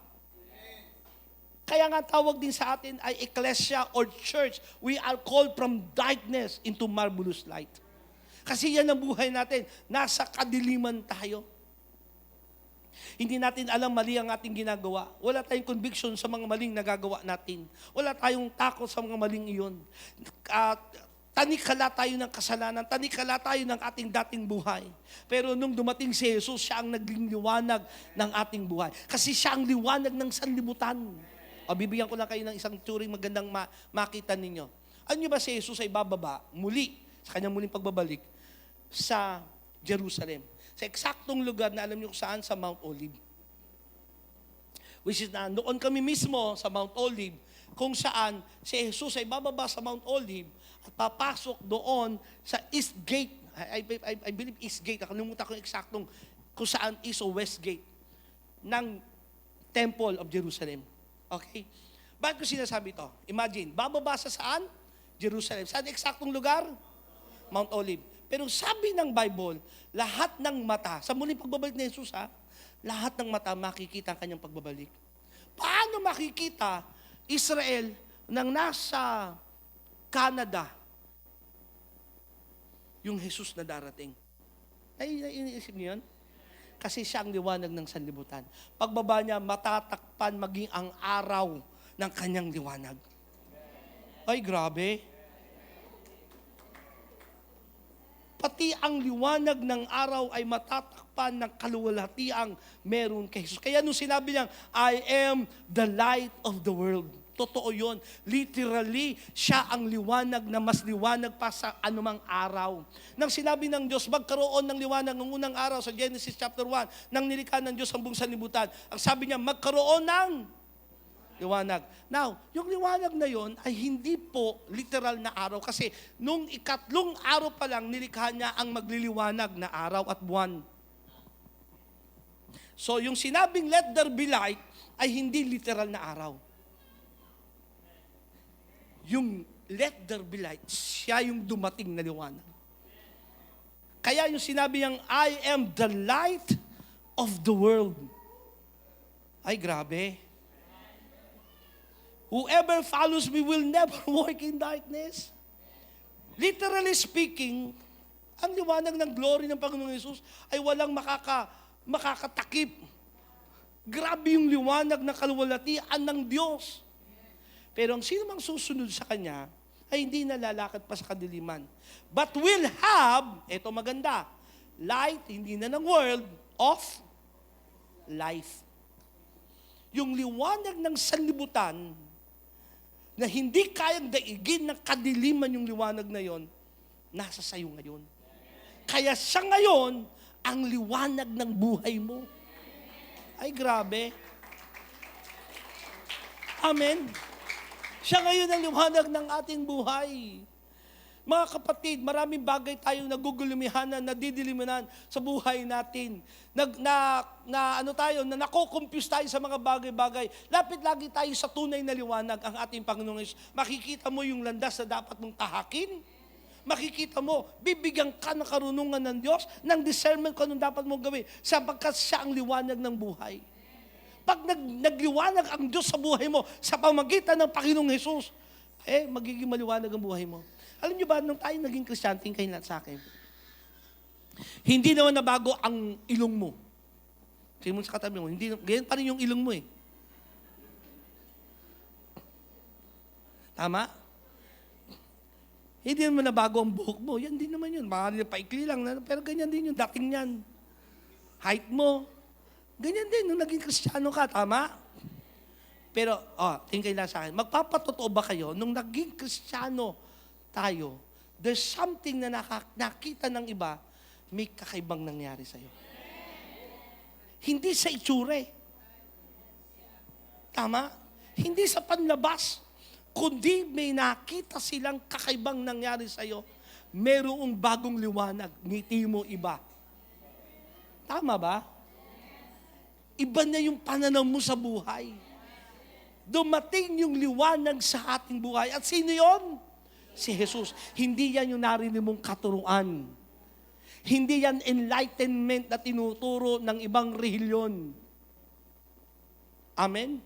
Kaya nga tawag din sa atin ay ecclesia or church. We are called from darkness into marvelous light. Kasi yan ang buhay natin. Nasa kadiliman tayo. Hindi natin alam mali ang ating ginagawa. Wala tayong conviction sa mga maling nagagawa natin. Wala tayong takot sa mga maling iyon. Tanikala tayo ng kasalanan. Tanikala tayo ng ating dating buhay. Pero nung dumating si Jesus, siya ang naging liwanag ng ating buhay. Kasi siya ang liwanag ng sanlibutan. O, bibigyan ko lang kayo ng isang turing magandang makita ninyo. Ano nyo ba si Jesus ay bababa muli sa kanyang muling pagbabalik sa Jerusalem? Sa eksaktong lugar na alam nyo kung saan, sa Mount Olive. Which is na noon kami mismo sa Mount Olive, kung saan si Jesus ay bababa sa Mount Olive at papasok doon sa East Gate. I believe East Gate. Nakalimutan ko yung eksaktong kung saan East o West Gate ng Temple of Jerusalem. Okay? Bakit ko sinasabi ito? Imagine, bababa sa saan? Jerusalem. Saan eksaktong lugar? Mount Olive. Pero sabi ng Bible, lahat ng mata, sa muling pagbabalik ni Jesus, lahat ng mata makikita ang kanyang pagbabalik. Paano makikita Israel nang nasa Canada yung Jesus na darating? Iniisip niyo yun? Kasi siya ang liwanag ng sanlibutan. Pagbaba niya, matatakpan maging ang araw ng kanyang liwanag. Ay, grabe. Pati ang liwanag ng araw ay matatakpan ng kaluwalhatiang meron kay Jesus. Kaya nung sinabi niya, I am the light of the world. Totoo yun. Literally, siya ang liwanag na mas liwanag pa sa anumang araw. Nang sinabi ng Diyos, magkaroon ng liwanag ng unang araw sa Genesis chapter 1, nang nilikha ng Diyos ang buong sanlibutan, ang sabi niya, magkaroon ng liwanag. Now, yung liwanag na yon ay hindi po literal na araw kasi nung ikatlong araw pa lang nilikha niya ang magliliwanag na araw at buwan. So, yung sinabing let there be light ay hindi literal na araw. Yung let there be light, siya yung dumating na liwanag. Kaya yung sinabi niyang, I am the light of the world. Ay, grabe. Whoever follows me will never walk in darkness. Literally speaking, ang liwanag ng glory ng Panginoong Hesus ay walang makakatakip. Grabe yung liwanag na kaluwalhatian ng Diyos. Pero ang sino mang susunod sa Kanya ay hindi nalalakad pa sa kadiliman. But will have, eto maganda, light, hindi na ng world, of life. Yung liwanag ng sanlibutan na hindi kayang daigin ng kadiliman yung liwanag na yon, nasa sayo ngayon. Kaya siya ngayon ang liwanag ng buhay mo. Ay, grabe. Amen. Siya ngayon ang liwanag ng ating buhay. Mga kapatid, maraming bagay tayong nagugulumihanan, nadidilimanan sa buhay natin. Nako-confuse tayo sa mga bagay-bagay. Lapit lagi tayo sa tunay na liwanag ang ating Panginoong Hesus. Makikita mo yung landas na dapat mong tahakin. Makikita mo, bibigyan ka ng karunungan ng Diyos, ng discernment kung anong dapat mong gawin, sapagkat siya ang liwanag ng buhay. Pag nagliwanag ang Diyos sa buhay mo, sa pamagitan ng Panginoong Hesus, magiging maliwanag ang buhay mo. Alam niyo ba, nung tayo naging Kristiyan, tingin kayo sa akin, hindi naman nabago ang ilong mo. Tingin mo sa katabi mo, hindi, ganyan pa rin yung ilong mo eh. Tama? Hindi naman nabago ang buhok mo. Yan din naman yun. Baka paikli lang, pero ganyan din yung dating yan. Height mo, ganyan din nung naging Kristiyano ka, tama? Pero, tingin kayo lang sa akin, magpapatotoo ba kayo, nung naging Kristiyano tayo, there's something na nakita ng iba, may kakaibang nangyari sa'yo. Hindi sa itsure. Tama? Hindi sa panlabas. Kundi may nakita silang kakaibang nangyari sa'yo, merong bagong liwanag, ngiti mo iba. Tama ba? Iba na yung pananaw mo sa buhay. Dumating yung liwanag sa ating buhay. At sino yon? Si Jesus. Hindi yan yung narinig mong katuruan. Hindi yan enlightenment na tinuturo ng ibang relihiyon. Amen?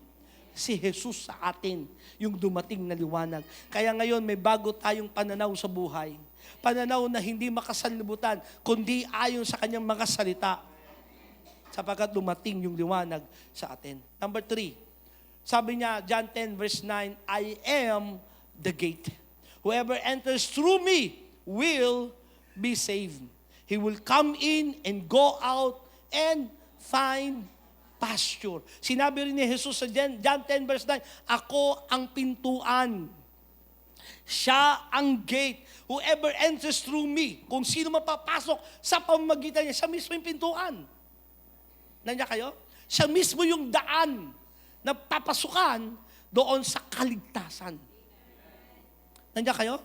Si Jesus sa atin, yung dumating na liwanag. Kaya ngayon may bago tayong pananaw sa buhay. Pananaw na hindi makasanlibutan, kundi ayon sa kanyang mga salita. Sapagkat dumating yung liwanag sa atin. Number 3, sabi niya, John 10 verse 9, I am the gate. Whoever enters through me will be saved. He will come in and go out and find pasture. Sinabi rin ni Jesus sa John 10 verse 9, ako ang pintuan. Siya ang gate. Whoever enters through me, kung sino mapapasok sa pamamagitan niya, siya mismo yung pintuan. Nandiyan kayo? Siya mismo yung daan na papasukan doon sa kaligtasan. Nandiyan kayo?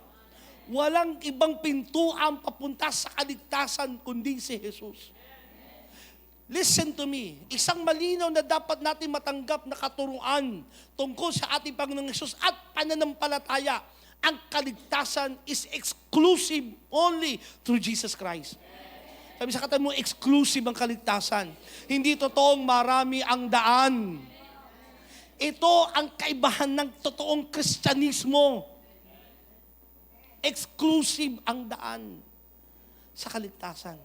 Walang ibang pintuan papunta sa kaligtasan kundi si Jesus. Listen to me. Isang malinaw na dapat natin matanggap na katuruan tungkol sa ating Panginoong Hesus at pananampalataya. Ang kaligtasan is exclusive only through Jesus Christ. Sabi sa katabi mo, exclusive ang kaligtasan. Hindi totoong marami ang daan. Ito ang kaibahan ng totoong Kristyanismo. Exclusive ang daan sa kaligtasan.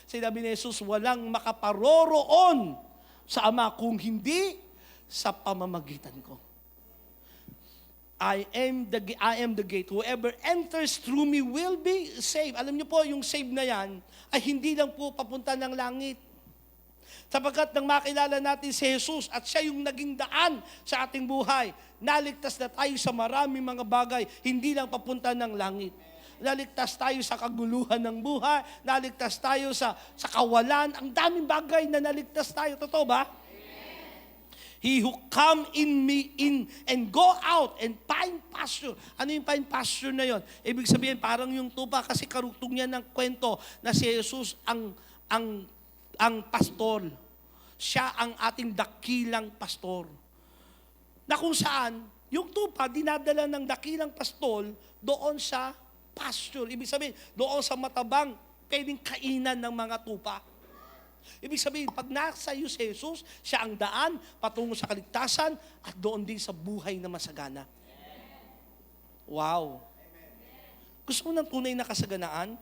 Sinabi ni Jesus, walang makaparoroon sa Ama kung hindi sa pamamagitan ko. I am the gate. Whoever enters through me will be saved. Alam niyo po, yung saved na yan ay hindi lang po papunta ng langit. Sapagkat nang makilala natin si Jesus at siya yung naging daan sa ating buhay, naligtas na tayo sa maraming mga bagay, hindi lang papunta ng langit. Naligtas tayo sa kaguluhan ng buhay, naligtas tayo sa kawalan, ang daming bagay na naligtas tayo. Totoo ba? He who come in me in and go out and find pasture. Ano yung find pasture na yon? Ibig sabihin, parang yung tupa kasi karugtong niya ng kwento na si Jesus ang pastor. Siya ang ating dakilang pastor. Na kung saan, yung tupa, dinadala ng dakilang pastor doon sa pasture. Ibig sabihin, doon sa matabang, pwedeng kainan ng mga tupa. Ibig sabihin, pag nasa iyo si Jesus, siya ang daan patungo sa kaligtasan at doon din sa buhay na masagana. Wow! Gusto mo ng tunay na kasaganaan?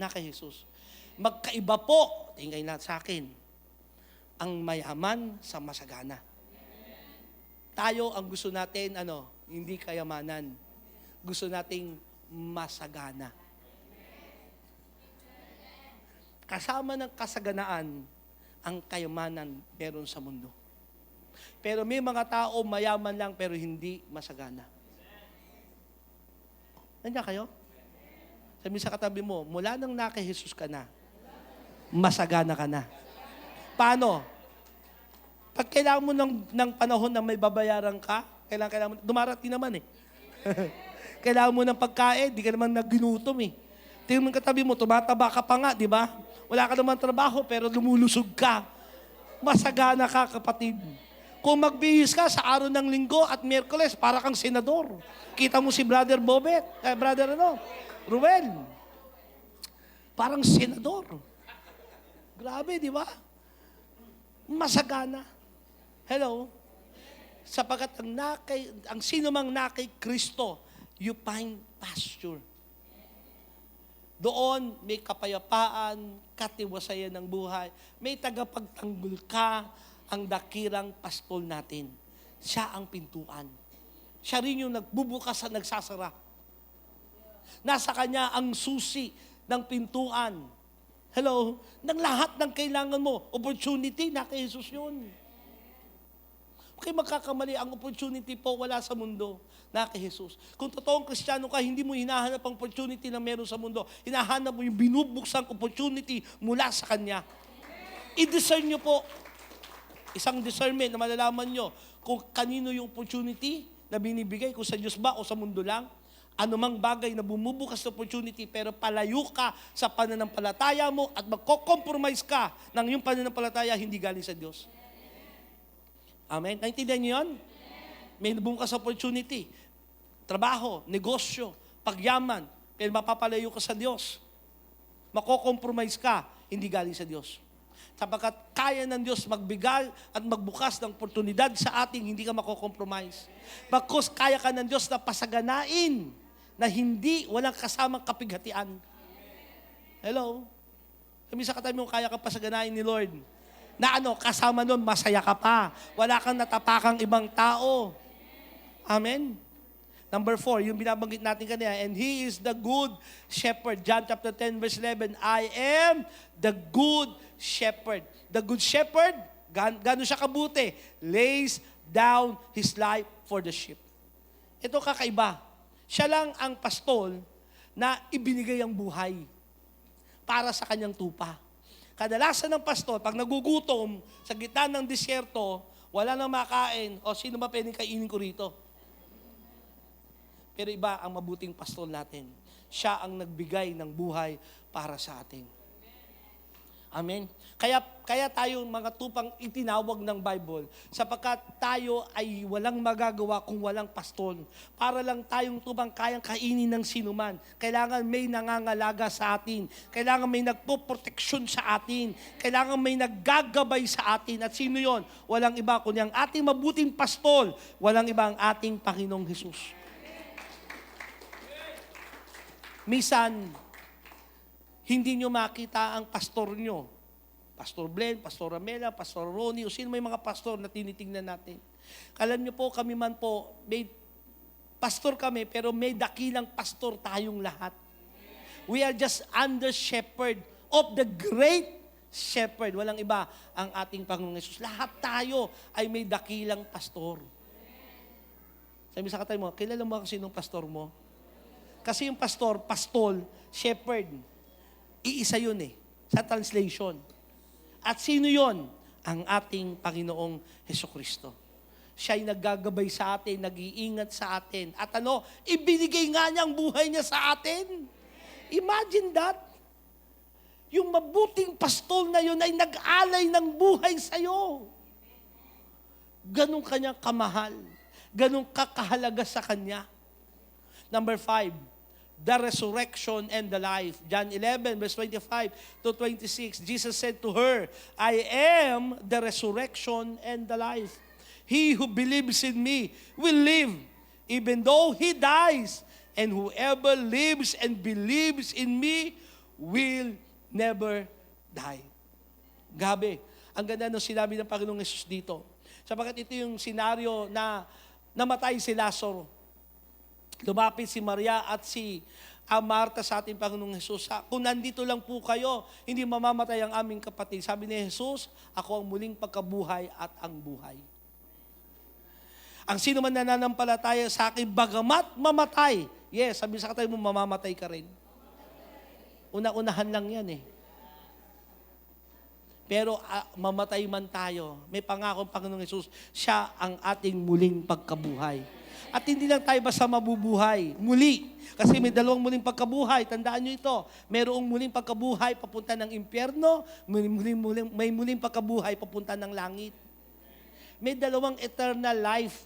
Na kay Jesus. Magkaiba po, tingay na sa akin, ang mayaman sa masagana. Tayo ang gusto natin, hindi kayamanan. Gusto nating masagana. Kasama ng kasaganaan, ang kayamanan meron sa mundo. Pero may mga tao mayaman lang pero hindi masagana. Nandiyan kayo? Sabi sa katabi mo, mula nang kay Jesus ka na, masagana ka na. Paano? Pag kailangan mo ng panahon na may babayaran ka, kailangan mo, dumarating naman eh. Kailangan mo ng pagkain, di ka naman naginutom eh. Tingnan mo katabi mo, tumataba ka pa nga, di ba? Wala ka naman trabaho, pero lumulusog ka. Masagana ka, kapatid. Kung magbihis ka sa araw ng Linggo at Miyerkules, para kang senador. Kita mo si Brother Bobet, Ruel. Parang senador. Grabe, di ba? Masagana. Hello? Sapagat ang sino mang nakay Kristo, you find pasture. Doon may kapayapaan, katiwasayan ng buhay. May tagapagtanggol ka, ang dakilang pastol natin. Siya ang pintuan. Siya rin yung nagbubukas at nagsasara. Nasa kanya ang susi ng pintuan. Hello? Ng lahat ng kailangan mo, opportunity, na kay Jesus yun. Okay, magkakamali, ang opportunity po wala sa mundo, na kay Jesus. Kung totoong Kristiyano ka, hindi mo hinahanap ang opportunity na meron sa mundo. Hinahanap mo yung binubuksang opportunity mula sa Kanya. I-discern nyo po. Isang discernment na malalaman nyo kung kanino yung opportunity na binibigay, kung sa Diyos ba o sa mundo lang. Anumang bagay na bumubukas na opportunity pero palayo ka sa pananampalataya mo at magko-compromise ka ng yung pananampalataya hindi galing sa Diyos. Amen? Naintindihan niyo yun? May bumukas opportunity. Trabaho, negosyo, pagyaman, pero mapapalayo ka sa Diyos. Mako-compromise ka, hindi galing sa Diyos. Sapagkat kaya ng Diyos magbigay at magbukas ng oportunidad sa ating hindi ka makokompromise. Bagkus kaya ka ng Diyos na pasaganain na walang kasamang kapighatian. Hello? Minsan katabi mo, kaya ka pasaganain ni Lord. Na kasama nun, masaya ka pa. Wala kang natapakang ibang tao. Amen? Number 4, yung binabanggit natin kanina, and He is the good shepherd. John chapter 10, verse 11, I am the good shepherd. The good shepherd, gano'n siya kabuti, lays down His life for the sheep. Ito kakaiba. Siya lang ang pastol na ibinigay ang buhay para sa kanyang tupa. Kadalasan ng pastor, pag nagugutom sa gitna ng disyerto, wala nang makain, sino ba pwedeng kainin ko rito? Pero iba ang mabuting pastol natin. Siya ang nagbigay ng buhay para sa atin. Amen? Kaya tayo mga tupang itinawag ng Bible, sapagkat tayo ay walang magagawa kung walang pastol. Para lang tayong tupang kayang kainin ng sinuman. Kailangan may nangangalaga sa atin. Kailangan may nagpoproteksyon sa atin. Kailangan may naggagabay sa atin. At sino yon? Walang iba kundi ang ating mabuting pastol. Walang iba ang ating Panginoong Hesus. Minsan, hindi nyo makita ang pastor nyo. Pastor Glenn, Pastor Amela, Pastor Ronnie, o sino may mga pastor na tinitingnan natin. Alam nyo po, kami man po, may pastor kami, pero may dakilang pastor tayong lahat. We are just under shepherd of the great shepherd. Walang iba ang ating Panginoong Hesus. Lahat tayo ay may dakilang pastor. Sabi sa katay mo, kilala mo kasi nung pastor mo? Kasi yung pastor, pastol, shepherd, iisa yun sa translation. At sino yon? Ang ating Panginoong Hesukristo. Siya'y naggagabay sa atin, nag-iingat sa atin. At ibinigay nga niya ang buhay niya sa atin. Imagine that. Yung mabuting pastol na yun ay nag-alay ng buhay sa'yo. Ganun kanya kamahal. Ganun kakahalaga sa kanya. Number 5, the resurrection and the life. John 11, verse 25 to 26, Jesus said to her, I am the resurrection and the life. He who believes in me will live, even though he dies. And whoever lives and believes in me will never die. Gabi, ang ganda ng sinabi ng Panginoong Hesus dito. Sapagkat ito yung senaryo na namatay si Lazaro. Lumapit si Maria at si Marta sa ating Panginoong Hesus. Kung nandito lang po kayo, hindi mamamatay ang aming kapatid. Sabi ni Hesus, ako ang muling pagkabuhay at ang buhay. Ang sino man nananampalataya sa akin, bagamat mamatay. Yes, sabi sa katay mo, mamamatay ka rin. Una-unahan lang yan Pero mamatay man tayo, may pangako ang Panginoong Hesus, siya ang ating muling pagkabuhay. At hindi lang tayo basta mabubuhay, muli. Kasi may dalawang muling pagkabuhay. Tandaan nyo ito. Mayroong muling pagkabuhay papunta ng impyerno, may muling pagkabuhay papunta ng langit. May dalawang eternal life.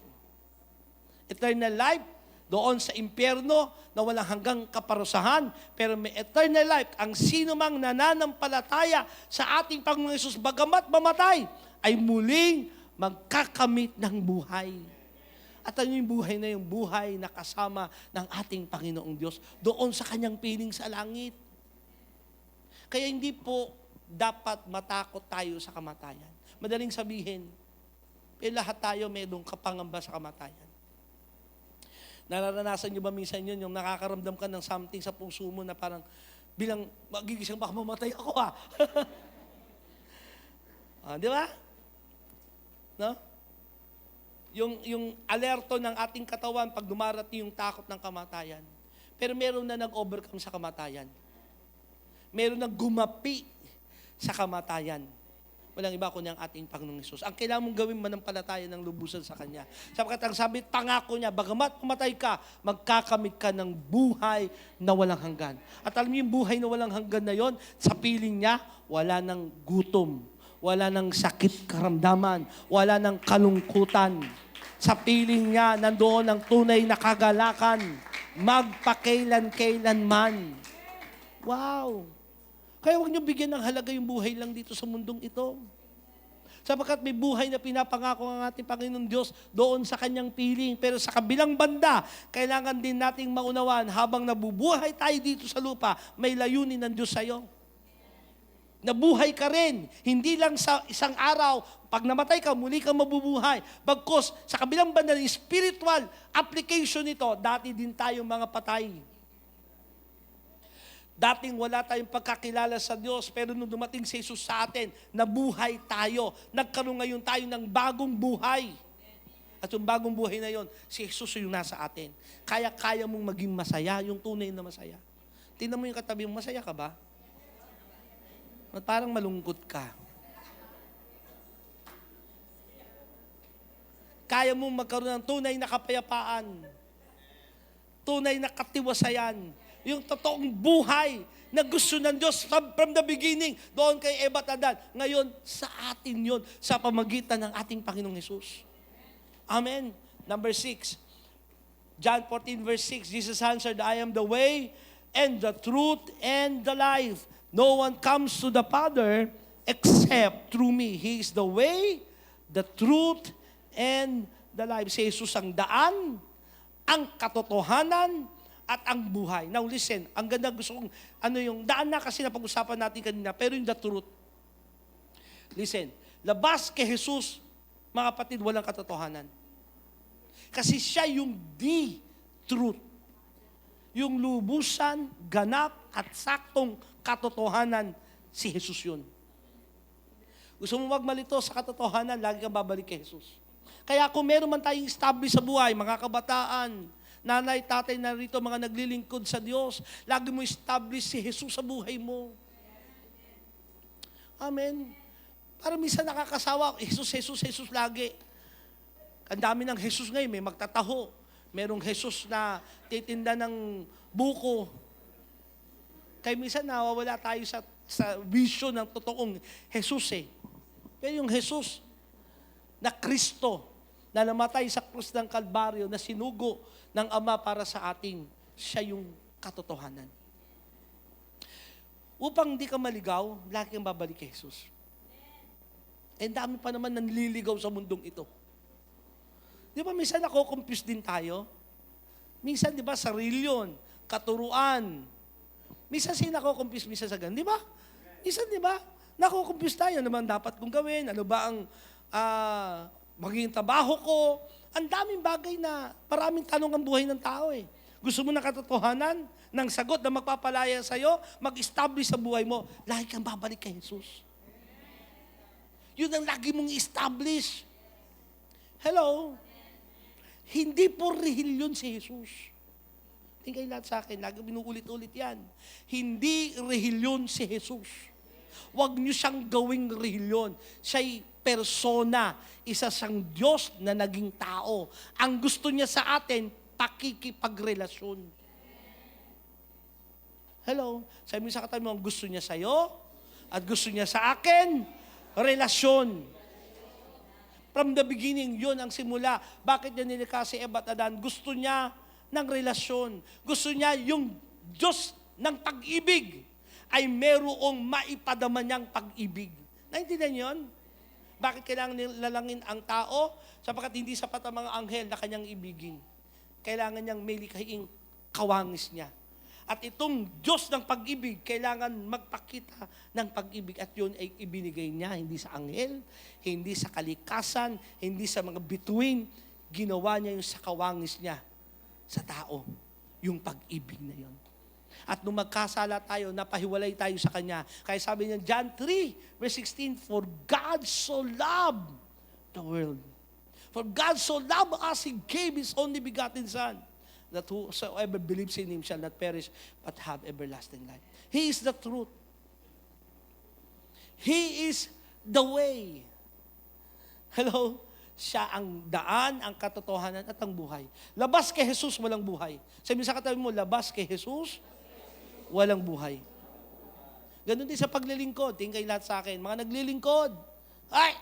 Eternal life doon sa impyerno na walang hanggang kaparusahan. Pero may eternal life. Ang sino mang nananampalataya sa ating Panginoong Hesus, bagamat mamatay, ay muling magkakamit ng buhay. At ano yung buhay na yung buhay na kasama ng ating Panginoong Diyos doon sa kanyang piling sa langit. Kaya hindi po dapat matakot tayo sa kamatayan. Madaling sabihin, lahat tayo mayroong kapangamba sa kamatayan. Nararanasan nyo ba minsan yun, yung nakakaramdam ka ng something sa puso mo na parang bilang magigising baka mamatay ako di ba? No? Yung alerto ng ating katawan pag dumarating yung takot ng kamatayan. Pero meron na nag-overcome sa kamatayan. Meron na gumapi sa kamatayan. Walang iba kundi ang ating Panginoong Hesus. Ang kailangan mong gawin manampalataya ng lubusan sa Kanya. Sapagkat ang sabi, pangako niya, bagamat pumatay ka, magkakamit ka ng buhay na walang hanggan. At alam niyo yung buhay na walang hanggan na yon, sa piling niya, wala ng gutom, wala ng sakit karamdaman, wala ng kalungkutan. Sa piling niya, nandoon ang tunay na kagalakan, magpakailan-kailanman. Wow! Kaya huwag niyo bigyan ng halaga yung buhay lang dito sa mundong ito. Sapagkat may buhay na pinapangako ang ating Panginoon Diyos doon sa kanyang piling. Pero sa kabilang banda, kailangan din nating maunawaan habang nabubuhay tayo dito sa lupa, may layunin ng Diyos sa'yo. Nabuhay ka rin. Hindi lang sa isang araw, pag namatay ka, muli kang mabubuhay. Bagkus, sa kabilang banda ng spiritual application nito, dati din tayong mga patay. Dating wala tayong pagkakilala sa Diyos, pero nung dumating si Jesus sa atin, nabuhay tayo. Nagkaroon ngayon tayo ng bagong buhay. At yung bagong buhay na yon, si Jesus yung nasa atin. Kaya mong maging masaya, yung tunay na masaya. Tingnan mo yung katabi mo, masaya ka ba? At parang malungkot ka. Kaya mong magkaroon ng tunay na kapayapaan. Tunay na katiwasayan. Yung totoong buhay na gusto ng Diyos from the beginning, doon kay Eva at Adan. Ngayon, sa atin yon sa pamagitan ng ating Panginoong Jesus. Amen. Number 6, John 14 verse 6, Jesus answered, I am the way and the truth and the life. No one comes to the Father except through me. He is the way, the truth, and the life. Si Jesus ang daan, ang katotohanan, at ang buhay. Now listen, ang ganda gusto kong, yung daan na kasi napag-usapan natin kanina, pero yung the truth. Listen, labas kay Jesus, mga kapatid, walang katotohanan. Kasi siya yung the truth. Yung lubusan, ganap, at saktong katotohanan, si Jesus yun. Gusto mo magmalito sa katotohanan, lagi kang babalik kay Jesus. Kaya kung meron man tayong established sa buhay, mga kabataan, nanay, tatay na rito, mga naglilingkod sa Diyos, lagi mo establish si Jesus sa buhay mo. Amen. Para minsan nakakasawa, Jesus lagi. Ang dami ng Jesus ngayon, may magtataho. Merong Jesus na titinda ng buko. Kaya minsan nawawala tayo sa vision ng totoong Jesus eh. Pero yung Jesus na Kristo, na namatay sa krus ng Kalbaryo, na sinugo ng Ama para sa ating, siya yung katotohanan. Upang hindi ka maligaw, lagi kang babalik kay Jesus. Eh, dami pa naman nanliligaw sa mundong ito. Di ba, minsan nako-confuse din tayo? Minsan, di ba, sarili yun, katuruan. Minsan siya nako-confuse, minsan sa ganun. Di ba? Minsan, di ba, nako-confuse tayo. Ano naman dapat kong gawin? Ano ba ang magiging trabaho ko? Ang daming bagay na maraming tanong ang buhay ng tao eh. Gusto mo ng katotohanan, ng sagot na magpapalaya sa'yo, mag-establish sa buhay mo, lagi kang babalik kay Jesus. Yun ang lagi mong establish. Hello? Hindi po relihiyon si Jesus. Tingnan kayo lahat sa akin, lagi binuulit-ulit yan. Hindi relihiyon si Jesus. Huwag niyo siyang gawing relihiyon. Siya'y persona, isa siyang Diyos na naging tao. Ang gusto niya sa atin, pakikipagrelasyon. Hello? Sabi mo sa katabi mo, gusto niya sa'yo at gusto niya sa akin, relasyon. From the beginning, yun ang simula. Bakit niya nilikha si Eva at Adan? Gusto niya ng relasyon. Gusto niya yung Diyos ng pag-ibig ay merong maipadama niyang pag-ibig. Naintindihan yun? Bakit kailangan nilalangin ang tao? Sapagkat hindi sapat ang mga anghel na kanyang ibigin. Kailangan niyang may likhaing kawangis niya. At itong Diyos ng pag-ibig, kailangan magpakita ng pag-ibig. At yun ay ibinigay niya, hindi sa anghel, hindi sa kalikasan, hindi sa mga bituin. Ginawa niya yung sa kawangis niya sa tao. Yung pag-ibig na yun. At nung magkasala tayo, napahiwalay tayo sa Kanya. Kaya sabi niya, John 3, verse 16, For God so loved the world. For God so loved us, He gave His only begotten Son, that whosoever believes in Him shall not perish, but have everlasting life. He is the truth. He is the way. Hello? Siya ang daan, ang katotohanan, at ang buhay. Labas kay Jesus, walang buhay. Sabi sa katabi mo, labas kay Jesus, walang buhay. Ganun din sa paglilingkod. Tingin kayo lahat sa akin. Mga naglilingkod. Ay!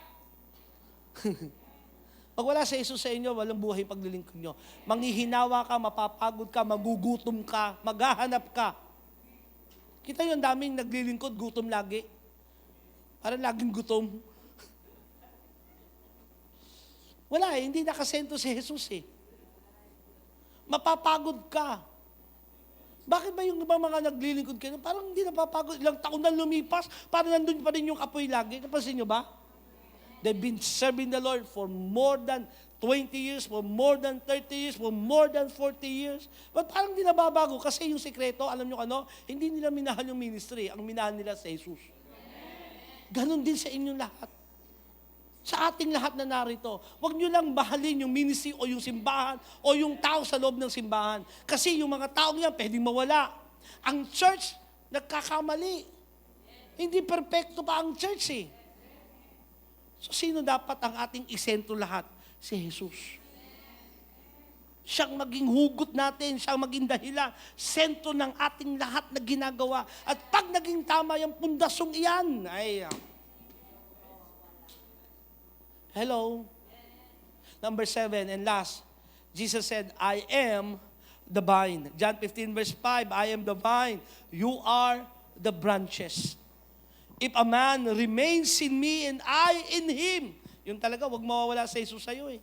Pag wala sa Jesus sa inyo, walang buhay paglilingkod nyo. Manghihinawa ka, mapapagod ka, magugutom ka, maghahanap ka. Kita yun, daming naglilingkod, gutom lagi. Parang laging gutom. Wala hindi nakasento si Jesus eh. Mapapagod ka. Bakit ba yung ibang mga naglilingkod kayo? Parang hindi napapagod. Ilang taon na lumipas, parang nandun pa rin yung apoy lagi. Napansin nyo ba? They've been serving the Lord for more than 20 years, for more than 30 years, for more than 40 years. But parang hindi nababago kasi yung sekreto, alam nyo ano, hindi nila minahal yung ministry. Ang minahal nila si Jesus. Ganon din sa inyong lahat. Sa ating lahat na narito, huwag nyo lang mahalin yung ministry o yung simbahan o yung tao sa loob ng simbahan. Kasi yung mga taong yan, pwedeng mawala. Ang church, nagkakamali. Hindi perfecto pa ang church eh. So sino dapat ang ating isentro lahat? Si Jesus. Siyang maging hugot natin, siyang maging dahilan, sentro ng ating lahat na ginagawa. At pag naging tama yung pundasong iyan, ay... Hello? Number 7 and last, Jesus said, I am the vine. John 15 verse 5, I am the vine. You are the branches. If a man remains in me and I in him, yun talaga, wag mawawala sa Jesus sa'yo eh.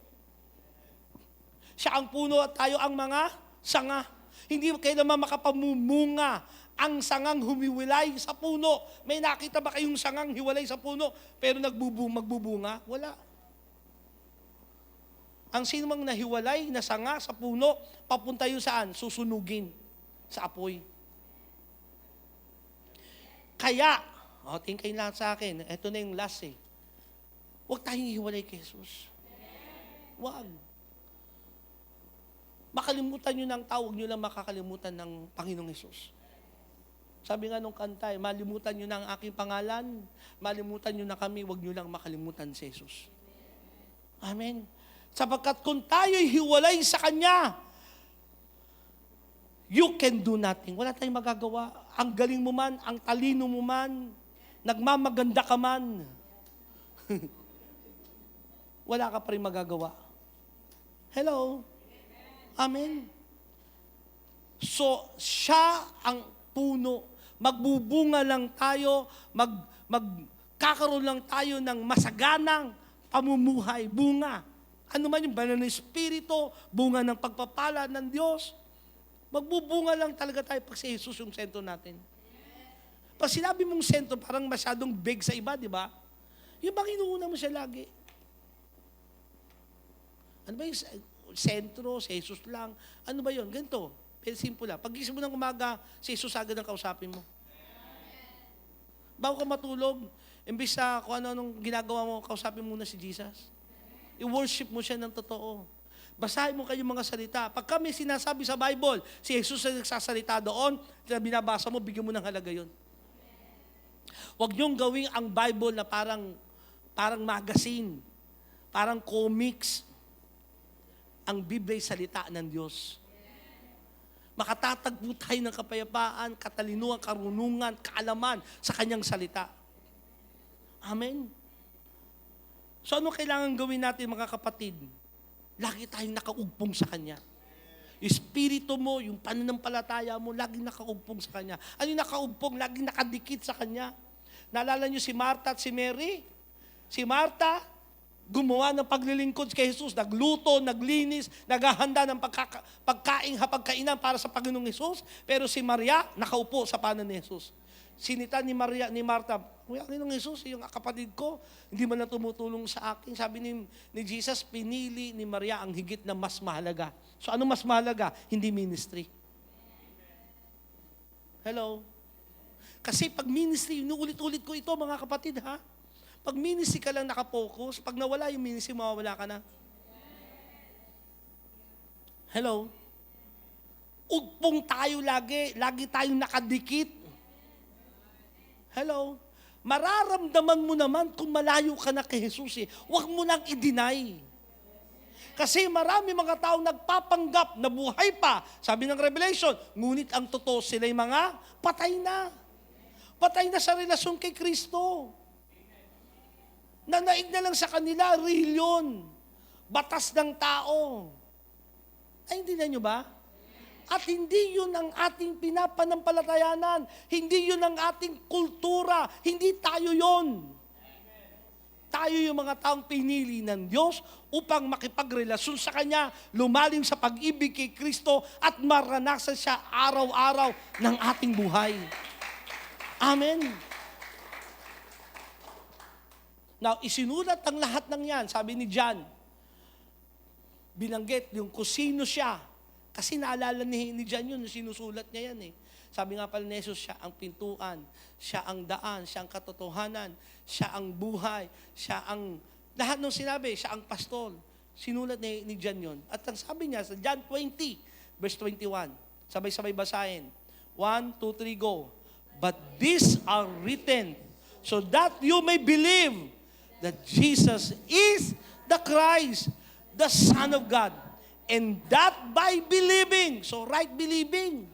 Siya ang puno at tayo ang mga sanga. Hindi kailanman makapamumunga ang sangang humiwalay sa puno. May nakita ba kayong sangang hiwalay sa puno pero magbubunga? Wala. Ang sino mang nahiwalay na sanga sa puno, papunta yun saan? Susunugin sa apoy. Kaya, tingin lahat sa akin, ito na yung last eh. Huwag tayong hiwalay kay Jesus. Huwag. Makalimutan nyo ng tao, huwag nyo lang makakalimutan ng Panginoong Jesus. Sabi nga nung kanta, malimutan nyo na ang aking pangalan, malimutan nyo na kami, huwag nyo lang makalimutan si Jesus. Amen. Sapagkat kung tayo'y hiwalay sa Kanya, you can do nothing. Wala tayong magagawa. Ang galing mo man, ang talino mo man, nagmamaganda ka man, wala ka pa rin magagawa. Hello? Amen? So, siya ang puno. Magbubunga lang tayo, magkakaroon lang tayo ng masaganang pamumuhay, bunga. Ano man yung banal ng Espiritu, bunga ng pagpapala ng Diyos. Magbubunga lang talaga tayo pag si Jesus yung sentro natin. Pag sinabi mong sentro, parang masyadong big sa iba, di ba? Yung bang inuuna mo siya lagi? Ano ba yung sentro, si Jesus lang? Ano ba yun? Ganito, pero simple lang. Pag gising mo ng umaga, si Jesus agad ang kausapin mo. Bago ka matulog, imbis na kung ano nung ginagawa mo, kausapin muna si Jesus. I-worship mo siya ng totoo. Basahin mo kayong mga salita. Pag kami sinasabi sa Bible, si Jesus ay nagsasalita doon, binabasa mo, bigyan mo ng halaga yun. Huwag niyong gawing ang Bible na parang magazine, parang comics. Ang Biblia ay salita ng Diyos. Makatatagpo tayo ng kapayapaan, katalinuhan, karunungan, kaalaman sa Kanyang salita. Amen. So ano kailangan gawin natin mga kapatid? Lagi tayong nakaugpong sa Kanya. Yung espiritu mo, yung pananampalataya mo, laging nakaugpong sa Kanya. Ano yung nakaugpong? Laging nakadikit sa Kanya. Naalala niyo si Martha at si Mary? Si Martha, gumawa ng paglilingkod kay Jesus, nagluto, naglinis, naghahanda ng pagkaing hapagkainan para sa Panginoong Jesus. Pero si Maria, nakaupo sa panan ni Jesus. Sinita ni Martha, Panginoong Jesus, yung kapatid ko, hindi man na tumutulong sa akin. Sabi ni Jesus, pinili ni Maria ang higit na mas mahalaga. So ano mas mahalaga? Hindi ministry. Hello? Kasi pag ministry, inuulit-ulit ko ito mga kapatid ha. Pag ministry ka lang nakapokus, pag nawala yung ministry, mawawala ka na. Hello? Ugpong tayo lagi tayong nakadikit. Hello? Mararamdaman mo naman kung malayo ka na kay Jesus eh. Huwag mo nang i-deny. Kasi marami mga taong nagpapanggap na buhay pa. Sabi ng Revelation, ngunit ang totoo sila'y mga patay na. Patay na sa relasyon kay Kristo. Nanaig na lang sa kanila, reliyon. Batas ng tao. Ay, hindi na nyo ba? At hindi yun ang ating pinapanampalatayanan. Hindi yun ang ating kultura. Hindi tayo yun. Tayo yung mga taong pinili ng Diyos upang makipagrelasyon sa Kanya, lumalim sa pag-ibig kay Kristo at maranasan siya araw-araw ng ating buhay. Amen. Now, isinulat ang lahat ng yan, sabi ni John, binanggit yung kung sino siya. Kasi naalala ni John yun, sinusulat niya yan eh. Sabi nga pala ni Jesus, siya ang pintuan, siya ang daan, siya ang katotohanan, siya ang buhay, siya ang, lahat ng sinabi, siya ang pastol. Sinulat ni John yun. At ang sabi niya sa John 20, verse 21, sabay-sabay basahin. 1, 2, 3, go. But these are written so that you may believe that Jesus is the Christ, the Son of God, and that by believing, so right believing,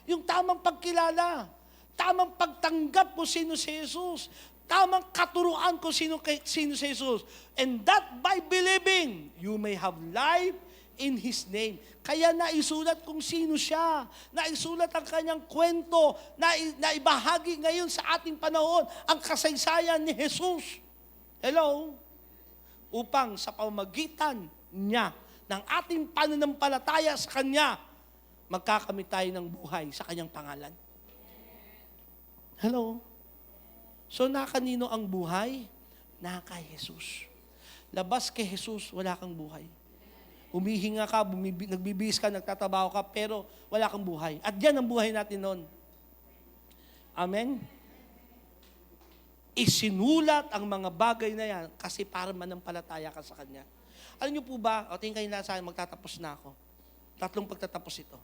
yung tamang pagkilala, tamang pagtanggap kung sino si Jesus, tamang katuruan kung sino si Jesus, and that by believing, you may have life in His name. Kaya naisulat kung sino siya, naisulat ang kanyang kwento, naibahagi ngayon sa ating panahon ang kasaysayan ni Jesus. Hello? Upang sa pamamagitan niya, ng ating pananampalataya sa Kanya, magkakamit tayo ng buhay sa Kanyang pangalan. Hello? So, nakanino ang buhay? Kay Jesus. Labas kay Jesus, wala kang buhay. Humihinga ka, nagbibihis ka, nagtatabaho ka, pero wala kang buhay. At yan ang buhay natin noon. Amen? Isinulat ang mga bagay na yan kasi para manampalataya ka sa Kanya. Alam niyo po ba, o tingin kayo na sa akin, magtatapos na ako. 3 pagtatapos ito.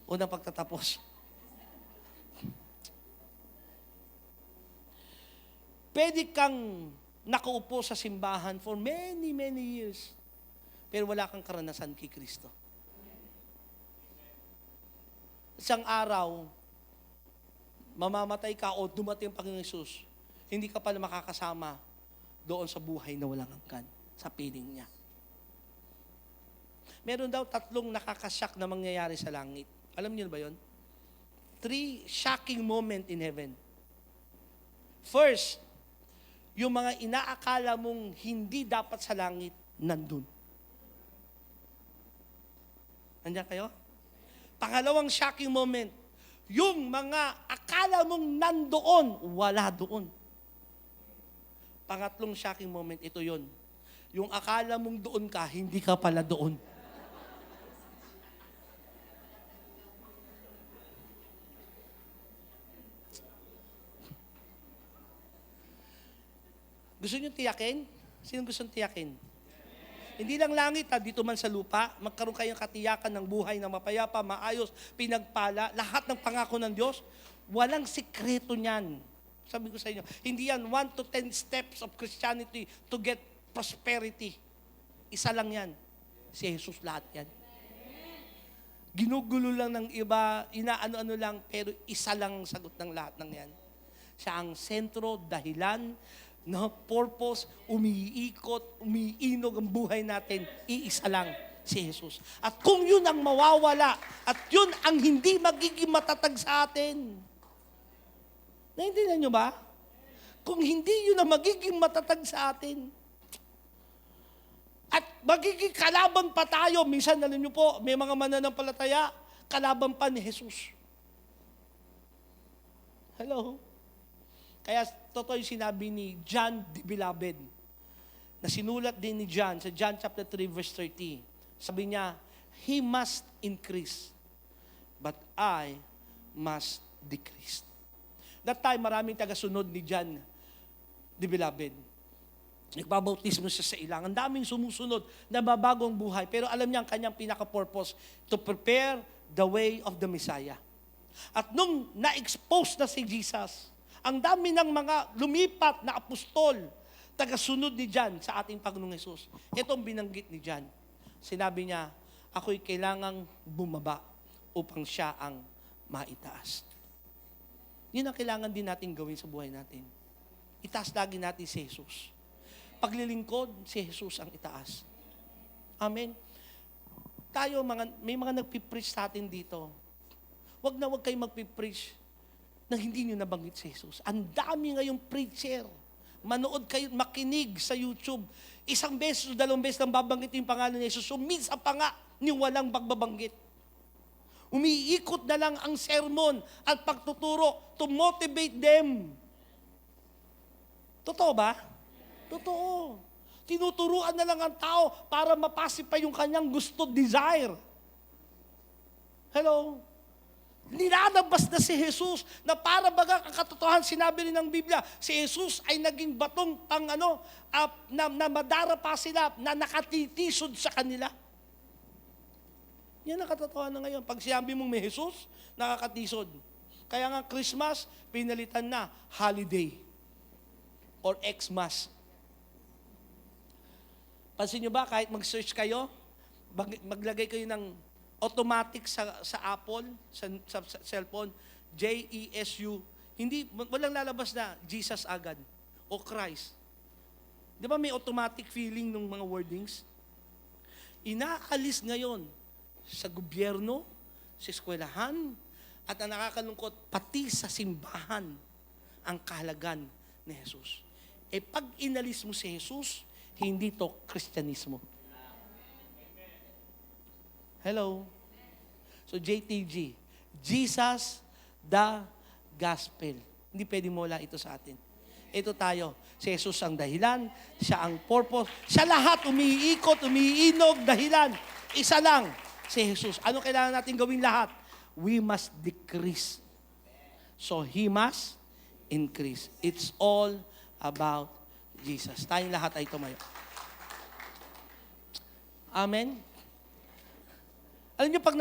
Unang pagtatapos. Pwede kang nakaupo sa simbahan for many, many years, pero wala kang karanasan kay Kristo. Isang araw, mamamatay ka o dumating ang Panginoong Hesus, hindi ka pala makakasama doon sa buhay na walang hanggan, sa piling niya. Meron daw 3 nakakashock na mangyayari sa langit. Alam niyo ba yon? 3 shocking moment in heaven. First, yung mga inaakala mong hindi dapat sa langit, nandun. Nandiyan kayo? Pangalawang shocking moment, yung mga akala mong nandoon, wala doon. Pangatlong shocking moment, ito yon. Yung akala mong doon ka, hindi ka pala doon. Gusto niyo tiyakin? Sino gusto tiyakin? Hindi lang langit, dito man sa lupa, magkaroon kayong katiyakan ng buhay na mapayapa, maayos, pinagpala, lahat ng pangako ng Diyos, walang sikreto niyan. Sabi ko sa inyo, hindi yan 1 to 10 steps of Christianity to get prosperity. Isa lang yan. Si Jesus lahat yan. Ginugulo lang ng iba, inaano-ano lang, pero isa lang ang sagot ng lahat ng yan. Siya ang sentro, dahilan, purpose, umiikot, umiinog ang buhay natin, iisa lang, si Jesus. At kung yun ang mawawala, at yun ang hindi magiging matatag sa atin, naintindihan nyo ba? Kung hindi yun ang magiging matatag sa atin, at magiging kalaban pa tayo, minsan, alam nyo po, may mga mananampalataya, kalaban pa ni Jesus. Hello? Kaya totoo yung sinabi ni John the Beloved, na sinulat din ni John sa John chapter 3 verse 30. Sabi niya, He must increase, but I must decrease. That time, maraming tagasunod ni John the Beloved. Nagbabautismo siya sa ilang. Ang daming sumusunod, nababagong buhay. Pero alam niya ang kanyang pinaka-purpose, to prepare the way of the Messiah. At nung na-expose na si Jesus, ang dami ng mga lumipat na apostol, tagasunod ni John sa ating Panginoong Hesus. Ito ang binanggit ni John. Sinabi niya, ako'y kailangang bumaba upang siya ang maitaas. Yun ang kailangan din natin gawin sa buhay natin. Itaas lagi natin si Jesus. Paglilingkod, si Jesus ang itaas. Amen. tayo, may mga nagpipreach sa atin dito. Wag kayo magpipreach na hindi nyo nabanggit si Jesus. Ang dami ngayong preacher. Manood kayo, makinig sa YouTube. 1 beses o 2 beses nang babanggit yung pangalan ni Jesus. Minsan pa nga, ni walang pagbabanggit. Umiikot na lang ang sermon at pagtuturo to motivate them. Totoo ba? Totoo. Tinuturuan na lang ang tao para mapasipay yung kanyang gusto, desire. Hello? Nilalabas na si Jesus na para baga ang katotohanan, sinabi rin ng Biblia, si Jesus ay naging batong na madarapa sila, na nakatitisod sa kanila. Yan ang katotohanan ngayon. Pag sinabi mong may Jesus, nakakatisod. Kaya nga Christmas, pinalitan na holiday or Xmas. Pansin nyo ba, kahit mag-search kayo, maglagay kayo ng automatic sa Apple, sa cellphone, Jesu, walang lalabas na Jesus agad o Christ. Di ba may automatic feeling ng mga wordings? Inaalis ngayon sa gobyerno, sa eskwelahan, at ang nakakalungkot, pati sa simbahan, ang kahalagan ni Jesus. Pag inalis mo si Jesus, hindi to Kristyanismo. Hello? So JTG, Jesus the Gospel. Hindi pwedeng mawala ito sa atin. Ito tayo. Si Jesus ang dahilan, siya ang purpose. Siya lahat umiikot, umiinog, dahilan. Isa lang, si Jesus. Ano kailangan natin gawin lahat? We must decrease. So He must increase. It's all about Jesus. Tayong lahat ay tumayo. Amen? Alam niyo, pag